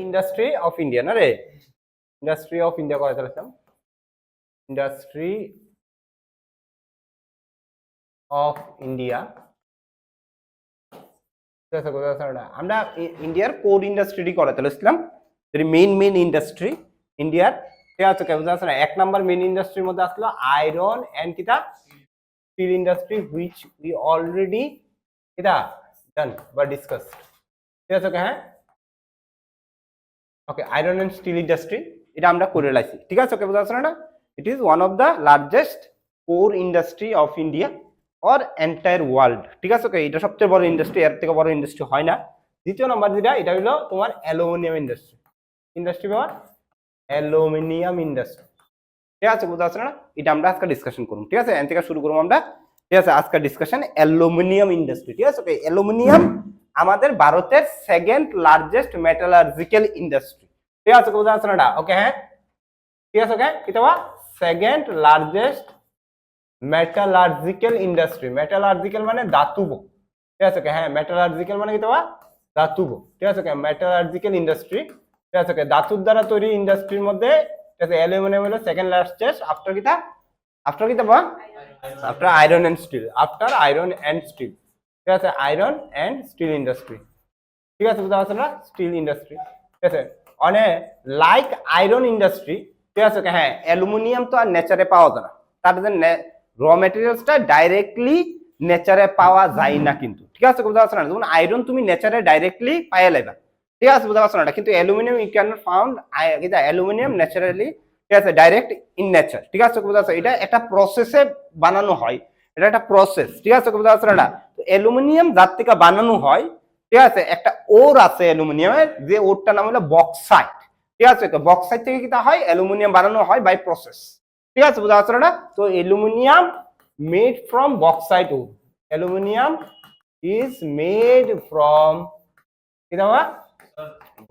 Industry of India না রে, industry of India করে ফেলেছিলাম, ইন্ডাস্ট্রি অফ ইন্ডিয়া। আমরা ইন্ডিয়ার কোর ইন্ডাস্ট্রি করে ফেলেছিলাম, মেইন ইন্ডাস্ট্রি ইন্ডিয়ার, ঠিক আছে বুঝা যাচ্ছে না। এক নাম্বার মেইন ইন্ডাস্ট্রির মধ্যে আসলো আয়রন এন্ড কিটা still industry, which we already কিটা ডান বা ডিসকাস, ঠিক আছে হ্যাঁ ওকে। আয়রন এন্ড স্টিল ইন্ডাস্ট্রি এটা আমরা করে লাইছি, ঠিক আছে ওকে বুঝা যাচ্ছে না। It is one of the largest core industry of India or entire world, ঠিক আছে ওকে। এটা সবচেয়ে বড় ইন্ডাস্ট্রি, এর থেকে বড় ইন্ডাস্ট্রি হয় না। দ্বিতীয় নাম্বার যেটা, এটা হলো তোমার অ্যালুমিনিয়াম ইন্ডাস্ট্রি, ইন্ডাস্ট্রি পাওয়ার অ্যালুমিনিয়াম ইন্ডাস্ট্রি, ঠিক আছে বুঝা যাচ্ছে না। এটা আমরা আজকে ডিসকাশন করব, ঠিক আছে এখান থেকে শুরু করব আমরা, ঠিক আছে আজকে ডিসকাশন অ্যালুমিনিয়াম ইন্ডাস্ট্রি, ঠিক আছে ওকে। অ্যালুমিনিয়াম আমাদের ভারতের সেকেন্ড লার্জেস্ট মেটালার্জিক্যাল ইন্ডাস্ট্রি, ঠিক আছে বুঝা যাচ্ছে না ওকে হ্যাঁ, ঠিক আছে ওকে। কি দেওয়া second largest metallurgical industry, metallurgical মানে ধাতুব, ঠিক আছে হ্যাঁ, মেটালার্জিক্যাল মানে কি দেওয়া ধাতুব, ঠিক আছে মেটালার্জিক্যাল ইন্ডাস্ট্রি, ঠিক আছে ধাতুর দ্বারা তৈরি ইন্ডাস্ট্রির মধ্যে, ঠিক আছে অ্যালুমিনিয়াম হলো সেকেন্ড লার্জেস্ট আফটার কিটা, আফটার কিটা বা after iron and steel, after iron and steel, ঠিক আছে আয়রন এন্ড স্টিল ইন্ডাস্ট্রি, ঠিক আছে বুঝতে পারছেন না। স্টিল ইন্ডাস্ট্রি, ঠিক আছে অনেক লাইক আয়রন ইন্ডাস্ট্রি, ঠিক আছে হ্যাঁ। অ্যালুমিনিয়াম তো আর নেচারে পাওয়া যায় না, তার জন্য র মেটেরিয়ালসটা ডাইরেক্টলি নেচারে পাওয়া যায় না কিন্তু, ঠিক আছে বুঝতে পারছেন না। যেমন আয়রন তুমি নেচারে ডাইরেক্টলি পাইয়া লাইবা, ঠিক আছে বুঝতে পারছেন না, কিন্তু aluminium you can not found aluminium naturally, ঠিক আছে ডাইরেক্ট ইন নেচার, ঠিক আছে বুঝতে পারছেন। এটা একটা প্রসেসে বানানো হয়, এটা একটা প্রসেস, ঠিক আছে বুঝতে পারছেন না। তো অ্যালুমিনিয়াম যার থেকে বানানো হয়, ঠিক আছে একটা ওর আছে অ্যালুমিনিয়ামের, যে ওরটার নাম হলো বক্সাইট, ঠিক আছে তো বক্সাইট থেকে কি হয় অ্যালুমিনিয়াম বানানো হয় বাই প্রসেস, ঠিক আছে বুঝা যাচ্ছে না। তো aluminium made from bauxite or, aluminium is made from কি দেওয়া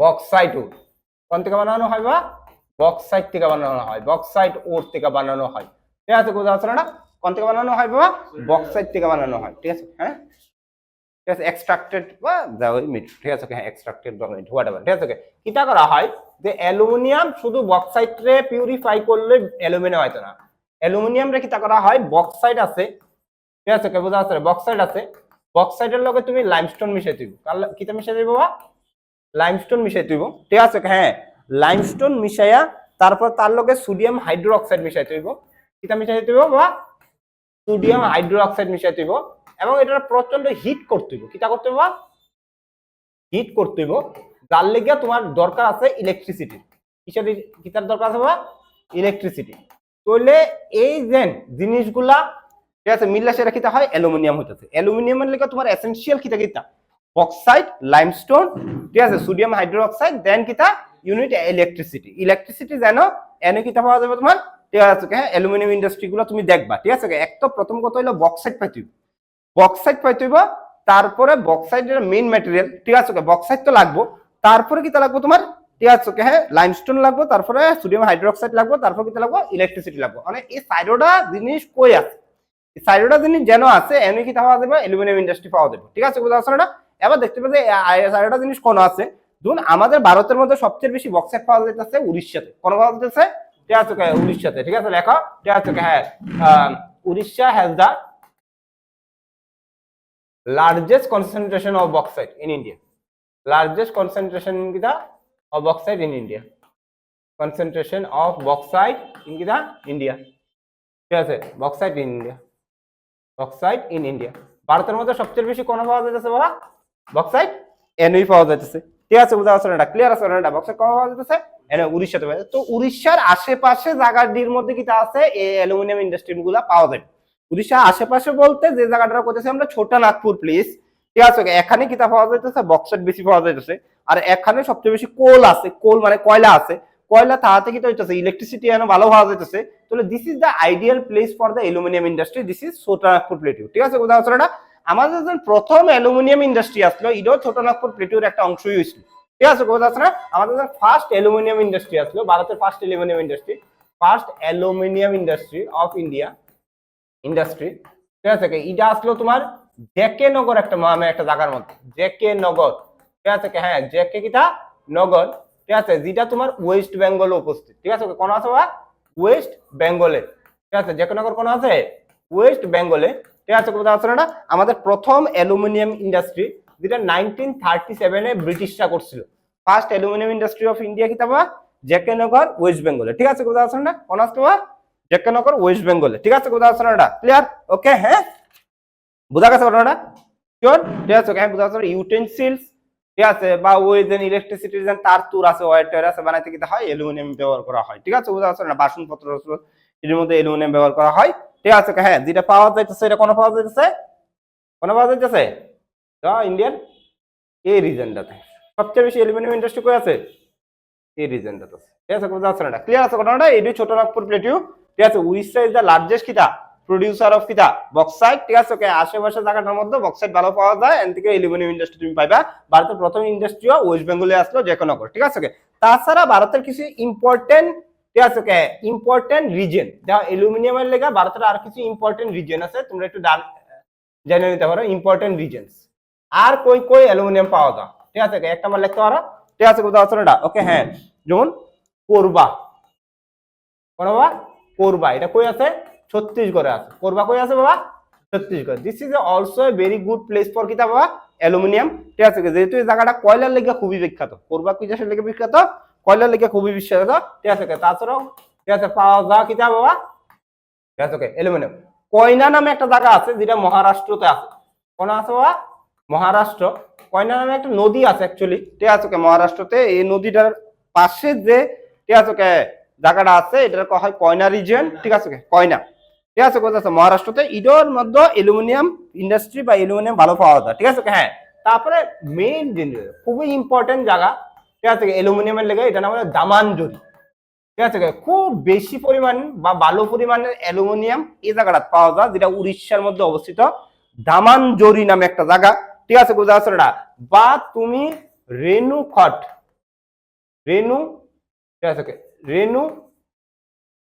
বক্সাইট ওর, কোন থেকে বানানো হয় বা বক্সাইট থেকে বানানো হয়, বক্সাইট ওর থেকে বানানো হয়, ঠিক আছে বুঝা যাচ্ছে না। কোন থেকে বানানো হয় বাবা, বক্সাইট থেকে বানানো হয়, ঠিক আছে হ্যাঁ, ঠিক আছে এক্সট্রাক্টেড বা মিট, ঠিক আছে হ্যাঁ এক্সট্রাক্টেড বা মিট হোয়াটএভার, ঠিক আছে কিটা করা হয় যে অ্যালুমিনিয়াম শুধু বক্সাইট রে পিউরিফাই করলে অ্যালুমিনিয়াম হয়তো না, অ্যালুমিনিয়াম রে কিটা করা হয় বক্সাইট আছে, ঠিক আছে বুঝা যাচ্ছে বক্সাইট আছে, বক্সাইটের লগে তুমি লাইমস্টোন মিশাই দিব, কিটা মিশাই দিব বাবা লাইমস্টোন মিশাই দিব, ঠিক আছে হ্যাঁ লাইমস্টোন মিশাইয়া তারপর তার লগে সোডিয়াম হাইড্রোক্সাইড মিশাই দিব, কিটা মিশাই দিব বাবা সোডিয়াম হাইড্রোক্সাইড মিশাই দিব, এবং এটা প্রচন্ড হিট করতে হইব, কিটা করতে হইব হিট করতে হইব, যার লেগে তোমার দরকার আছে ইলেকট্রিসিটি, কিসের কিটার দরকার আছে বাবা ইলেকট্রিসিটি, তাহলে এই যে জিনিসগুলা, ঠিক আছে মিললে সেটা কিটা হয় অ্যালুমিনিয়াম হইতেছে। অ্যালুমিনিয়ামের লেগে তোমার এসেনশিয়াল কিটা কিটা বক্সাইট লাইমস্টোন, ঠিক আছে সোডিয়াম হাইড্রোক্সাইড, দেন কিটা ইউনিট ইলেকট্রিসিটি, ইলেকট্রিসিটি জানো এনে কিটা পাওয়া যাবে তোমার, ঠিক আছে হ্যাঁ অ্যালুমিনিয়াম ইন্ডাস্ট্রি গুলো তুমি দেখবা, ঠিক আছে এক তো প্রথম কথা হলো বক্সাইট পাইতে হইব, বক্সাইট পাইতে হইব, তারপরে বক্সাইটের মেইন ম্যাটেরিয়াল, ঠিক আছে বক্সাইট তো লাগবো, তারপরে কিটা লাগবো তোমার, ঠিক আছে হ্যাঁ লাইমস্টোন লাগবো, তারপরে সোডিয়াম হাইড্রোক্সাইড লাগবো, তারপর কিটা লাগবো ইলেকট্রিসিটি লাগবো, মানে এই চারোটা জিনিস কই আছে, এই চারোটা জিনিস যেন আছে এমনি কি পাওয়া যাবে অ্যালুমিনিয়াম ইন্ডাস্ট্রি পাওয়া যাবে, ঠিক আছে বুঝা যাচ্ছে না। এবার দেখতে পাবে চারোটা জিনিস কোন আছে, ধরুন আমাদের ভারতের মধ্যে সবচেয়ে বেশি বক্সাইট পাওয়া যাইতেছে উড়িষ্যাতে, কোন পাওয়া যাইতেছে, ঠিক আছে উড়িষ্যাতে, ঠিক আছে লেখা, ঠিক আছে হ্যাঁ Orissa has the largest concentration of bauxite in India, largest concentration in the of bauxite in India, concentration of bauxite in the India, ঠিক আছে bauxite in India, bauxite in India ভারতের মধ্যে সবচেয়ে বেশি কোন পাওয়া যাচ্ছে বাবা বক্সাইট এনই পাওয়া যাচ্ছে, ঠিক আছে বুঝা যাচ্ছে না ক্লিয়ার আছে না বক্সাইট কোন পাওয়া যাচ্ছে এনে উড়িষ্যাতে পাওয়া যাচ্ছে। তো উড়িষ্যার আশেপাশে জায়গাটির মধ্যে কিটা আছে এই অ্যালুমিনিয়াম ইন্ডাস্ট্রিগুলো পাওয়া যায়, উড়িষ্যার আশেপাশে বলতে যে জায়গাটা করতেছে আমরা ছোটা নাগপুর প্লেস, ঠিক আছে এখানে কিটা পাওয়া যাইতেছে বক্সাইট বেশি পাওয়া যাইতেছে, আর এখানে সবচেয়ে বেশি কোল আছে, কোল মানে কয়লা আছে, কয়লা তাহাতে কিটা হইতেছে ইলেকট্রিসিটি এনে ভালো পাওয়া যাইতেছে, তাহলে this is the ideal place for the aluminium industry, this is ছোটা নাগপুর প্লেটিউ, ঠিক আছে বুঝা যাচ্ছে না। আমাদের যখন প্রথম অ্যালুমিনিয়াম ইন্ডাস্ট্রি আসলো এটাও ছোট নাগপুর প্লেটিউর একটা অংশই হয়েছিল, ঠিক আছে বুঝা যাচ্ছে না। আমাদের ফার্স্ট অ্যালুমিনিয়াম ইন্ডাস্ট্রি আসলো ভারতের first aluminium industry, first aluminium industry of India industry, ঠিক আছে এটা আসলো তোমার জেকে নগর একটা নামে একটা জায়গার মধ্যে, জেকে নগর, ঠিক আছে হ্যাঁ জেকে কিটা নগর, ঠিক আছে, যেটা তোমার ওয়েস্ট বেঙ্গলে উপস্থিত, ঠিক আছে, কোন আছে বাবা, ওয়েস্ট বেঙ্গলে, ঠিক আছে, জেকেনগর কোন আছে, ওয়েস্ট বেঙ্গলে, ঠিক আছে, কোথাও আছে না, আমাদের প্রথম অ্যালুমিনিয়াম ইন্ডাস্ট্রি যেটা 1937 এ ব্রিটিশরা করছিল, first aluminium industry of India কি তাবা, জেকেনগর ওয়েস্ট বেঙ্গলে, ঠিক আছে, কোথাও আছে না, কোন আছে বাবা, জেকেনগর ওয়েস্ট বেঙ্গলে, ঠিক আছে, কোথাও আছে না, ক্লিয়ার, ওকে, হ্যাঁ, বুঝা গেছে ঘটনাটা, শিওর, ঠিক আছে, হ্যাঁ, বুঝা গেছে, ইউটেনসিলস, ঠিক আছে, বা ওই যে ইলেকট্রিসিটি যে তার তুর আছে, ওয়্যার টয়ার আছে, বানাইতে কি হয়, অ্যালুমিনিয়াম ব্যবহার করা হয়, ঠিক আছে, বুঝা যাচ্ছে না, বাসনপত্র এর মধ্যে অ্যালুমিনিয়াম ব্যবহার করা হয়, ঠিক আছে, হ্যাঁ, যেটা পাওয়া যাইতেছে এটা কোন পাওয়া যাইতেছে, কোন পাওয়া যাইতেছে, ইন্ডিয়ান এই রিজনটাতে সবচেয়ে বেশি অ্যালুমিনিয়াম ইন্ডাস্ট্রি কই আছে, এই রিজনটাতে, ঠিক আছে, বুঝা যাচ্ছে না, ক্লিয়ার আছে ঘটনাটা, এটি ছোট নাগপুর প্লেটিউ, ঠিক আছে, উড়িষ্যা ইজ দ্য লার্জেস্ট কিটা প্রোডিউসার অফ কিটা বক্সাইট, ঠিক আছে, ওকে, আশেপাশে জায়গাটার মধ্যে বক্সাইট ভালো পাওয়া যায়, এন থেকে অ্যালুমিনিয়াম ইন্ডাস্ট্রি তুমি পাইবা, ভারতের প্রথম ইন্ডাস্ট্রিও ওয়েস্ট বেঙ্গলে আসলো জেকনগর, ঠিক আছে, ওকে, তাছাড়া ভারতের কিছু ইম্পর্টেন্ট, ঠিক আছে, ওকে, ইম্পর্টেন্ট রিজন, যা অ্যালুমিনিয়ামের লেগা ভারতের আর কিছু ইম্পর্টেন্ট রিজন আছে, তোমরা একটু জেনে নিতে পারো ইম্পর্টেন্ট রিজনস, আর কই কই অ্যালুমিনিয়াম পাওয়া যায়, ঠিক আছে, একটা আমার লিখতে পারো, ঠিক আছে, কোথাও আছে না, ওকে, হ্যাঁ, যেমন কোরবা, কোন বাবা, কোরবা, এটা কই আছে, ছত্তিশগড়ে আছে, কোরবা কই আছে বাবা, Chhattisgarh, this is also a very good place for কিতা বাবা, অ্যালুমিনিয়াম, ঠিক আছে, যেহেতু এই জায়গাটা কয়লার লেগে খুবই বিখ্যাত, কোরবা কি দেশের লেগে বিখ্যাত, কয়লার লেগে খুবই বিখ্যাত, ঠিক আছে, তাছাড়াও, ঠিক আছে, পাওয়া যায় কিতা বাবা, ঠিক আছে, ওকে, অ্যালুমিনিয়াম, কয়না নামে একটা জায়গা আছে যেটা মহারাষ্ট্রতে আছে, কোন আছে বাবা, মহারাষ্ট্র, কয়না নামে একটা নদী আছে অ্যাকচুয়ালি, ঠিক আছে, ওকে, মহারাষ্ট্রতে, এই নদীটার পাশে যে, ঠিক আছে, ওকে, জায়গাটা আছে এটার কয় হয় কয়না রিজিয়ন, ঠিক আছে, ওকে, কয়না, ঠিক আছে, কোথায় আছে, মহারাষ্ট্রতে, ইডোর মধ্যে অ্যালুমিনিয়াম ইন্ডাস্ট্রি বা অ্যালুমিনিয়াম ভালো পাওয়া যায়, ঠিক আছে, ওকে, হ্যাঁ, তারপরে মেইন জিনিস খুবই ইম্পর্টেন্ট জায়গা, ঠিক আছে, অ্যালুমিনিয়ামের লেগে এটা নাম হলো দামানজুরি, ঠিক আছে, খুব বেশি পরিমাণ বা ভালো পরিমাণের অ্যালুমিনিয়াম এই জায়গাটা পাওয়া যায়, যেটা উড়িষ্যার মধ্যে অবস্থিত, দামানজরি নামে একটা জায়গা, ঠিক আছে, বুঝা যাচ্ছে না, বা তুমি রেণুখট, রেণু, ঠিক আছে, রেণু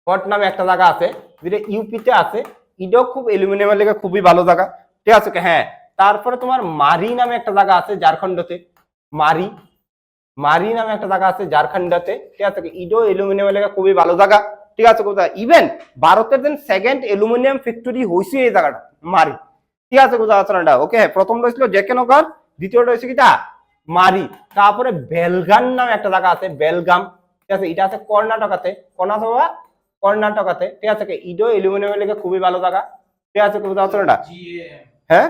খট নামে একটা জায়গা আছে যেটা ইউপিতে আছে, এটাও খুব অ্যালুমিনিয়ামের লেগে খুবই ভালো জায়গা, ঠিক আছে, হ্যাঁ, তারপরে তোমার মারি নামে একটা জায়গা আছে ঝাড়খণ্ডতে, মারি, মারি নামে একটা জায়গা আছে ঝাড়খণ্ডতে, ঠিক আছে, ইডো অ্যালুমিনিয়ামের লেগে খুবই ভালো জায়গা, ঠিক আছে, কোথায় ইভেন ভারতের দেন সেকেন্ড অ্যালুমিনিয়াম ফ্যাক্টরি হয়েছে এই জায়গাটা মারি, ঠিক আছে, কোথায় আছে না, ওকে, প্রথমটা হয়েছিল জেকেনগর, দ্বিতীয়টা হয়েছে কিটা মারি, তারপরে বেলগাম নামে একটা জায়গা আছে, বেলগাম, ঠিক আছে, এটা আছে কর্ণাটকাতে, কোন আছে বাবা, কর্ণাটকাতে, ঠিক আছে, ইডো অ্যালুমিনিয়ামের লেগে খুবই ভালো জায়গা, ঠিক আছে, কোথায় আছে না, হ্যাঁ,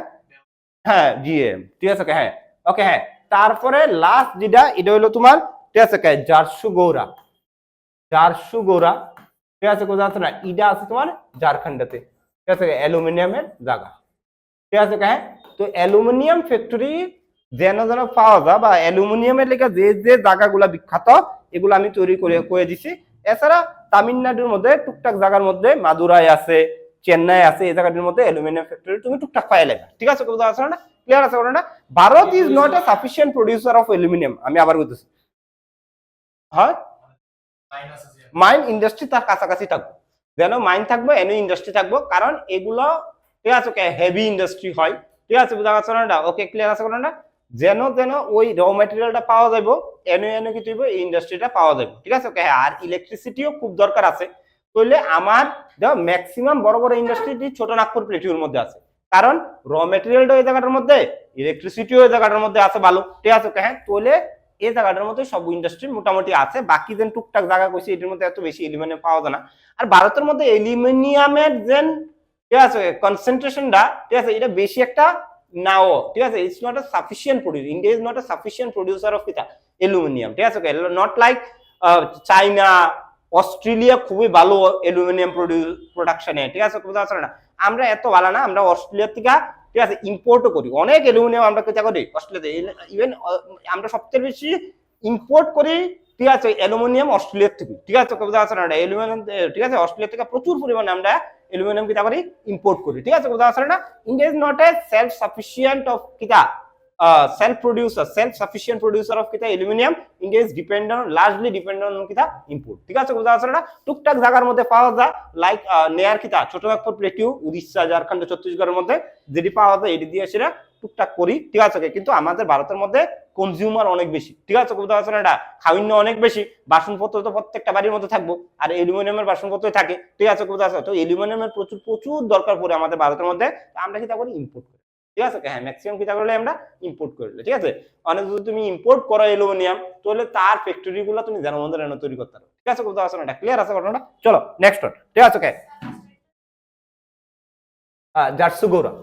হ্যাঁ, জিএম, ঠিক আছে, হ্যাঁ, ওকে, হ্যাঁ, তারপরে লাস্ট যেটা এটা হলো তোমার, ঠিক আছে, ঝারসুগুড়া, ঝারসুগুড়া, ঠিক আছে, কোথায় আছে না, এটা আছে তোমার ঝাড়খণ্ডতে, ঠিক আছে, অ্যালুমিনিয়ামের জায়গা, ঠিক আছে, হ্যাঁ, তো অ্যালুমিনিয়াম ফ্যাক্টরি যেন যেন পাওয়া যায় বা অ্যালুমিনিয়ামের লেগে যে যে জায়গাগুলা বিখ্যাত এগুলো আমি তৈরি করে দিছি, এছাড়া তামিলনাড়ুর মধ্যে টুকটাক জায়গার মধ্যে মাদুরাই আছে, চেন্নাই আছে, এই জায়গাটির মধ্যে অ্যালুমিনিয়াম ফ্যাক্টরি তুমি টুকটাক পাই লেখা, ঠিক আছে, কোথাও আছে না, ক্লিয়ার আছে না, Bharat is not A sufficient producer of aluminium, আমি আবার বলতেছি, হ্যাঁ, মাইন ইন্ডাস্ট্রি তার কাছাকাছি থাকবো, যেন মাইন থাকবো এনে ইন্ডাস্ট্রি থাকবো, কারণ এগুলো, ঠিক আছে, হেভি ইন্ডাস্ট্রি হয়, ঠিক আছে, বুঝা যাচ্ছে না, ওকে, ক্লিয়ার আছে না, যেন যেন ওই র ম্যাটেরিয়ালটা পাওয়া যাবে এনে এনে কি তুইব এই ইন্ডাস্ট্রিটা পাওয়া যাবে, ঠিক আছে, ওকে, আর ইলেকট্রিসিটিও খুব দরকার আছে, তাহলে আমার দেখো ম্যাক্সিমাম বড় বড় ইন্ডাস্ট্রি ছোট নাগপুর প্লেটিউর মধ্যে আছে, কারণ র ম্যাটেরিয়ালটা ওই জায়গাটার মধ্যে, ইলেকট্রিসিটিও ওই জায়গাটার মধ্যে আছে ভালো, ঠিক আছে, ওকে, হ্যাঁ, তাহলে এই জায়গাটার মধ্যে সব ইন্ডাস্ট্রি মোটামুটি আছে, বাকি যেন টুকটাক জায়গা কইছি এটার মধ্যে এত বেশি অ্যালুমিনিয়াম পাওয়া যায় না, আর ভারতের মধ্যে অ্যালুমিনিয়ামের যেন, ঠিক আছে, কনসেন্ট্রেশনটা, ঠিক আছে, এটা বেশি একটা নাও, ঠিক আছে, it's not a sufficient producer, India is not a sufficient producer of কিটা অ্যালুমিনিয়াম, ঠিক আছে, নট লাইক চাইনা, অস্ট্রেলিয়া খুবই ভালো অ্যালুমিনিয়াম প্রোডাকশনে, ঠিক আছে, কোথাও আছে না, আমরা এত ভালো না, আমরা অস্ট্রেলিয়া থেকে, ঠিক আছে, ইম্পোর্টও করি অনেক অ্যালুমিনিয়াম, আমরা কোথা করি অস্ট্রেলিয়াতে, ইভেন আমরা সবচেয়ে বেশি ইম্পোর্ট করি, ঠিক আছে, অ্যালুমিনিয়াম অস্ট্রেলিয়ার থেকে, ঠিক আছে, কোথাও আছে না, অ্যালুমিনিয়াম, ঠিক আছে, অস্ট্রেলিয়া থেকে প্রচুর পরিমাণে আমরা অ্যালুমিনিয়াম কিতা করি ইম্পোর্ট করি, ঠিক আছে, কোথাও আছে না, India is not a self sufficient of কিতা self-sufficient producer of kita aluminum. India is largely dependent on kita import, ঠিক আছে, বুঝা আছে না, টুকটাক জায়গার মধ্যে পাওয়া যায়, লাইক নেয়ার কিতা ছোট নাগপুর প্লেটিউ উড়িষ্যা ঝাড়খণ্ড ছত্তিশগড়ের মধ্যে যেটি পাওয়া যায় এটি দিয়ে সেটা টুকটাক করি, ঠিক আছে, কিন্তু আমাদের ভারতের মধ্যে কনজিউমার অনেক বেশি, ঠিক আছে, বুঝতে পারছো না, এটা খাওয়ান্য অনেক বেশি, বাসনপত্র তো প্রত্যেকটা বাড়ির মধ্যে থাকবো, আর অ্যালুমিনিয়ামের বাসনপত্রই থাকে, ঠিক আছে, বুঝতে পারছো, তো অ্যালুমিনিয়ামের প্রচুর প্রচুর দরকার পড়ে আমাদের ভারতের মধ্যে, আমরা কি তা করি, ইম্পোর্ট করি, ঠিক আছে, হ্যাঁ ম্যাক্সিমাম কি তা করলে আমরা ইম্পোর্ট করলে, ঠিক আছে, অনেক যদি তুমি ইম্পোর্ট করো অ্যালুমিনিয়াম, তাহলে তার ফ্যাক্টরি গুলো তুমি জানো মধ্যে তৈরি করতে পারো, ঠিক আছে, বুঝতে পারছো না, এটা ক্লিয়ার আছে ঘটনাটা, চলো নেক্সট ওয়ান, ঠিক আছে, জার্সুগোরা,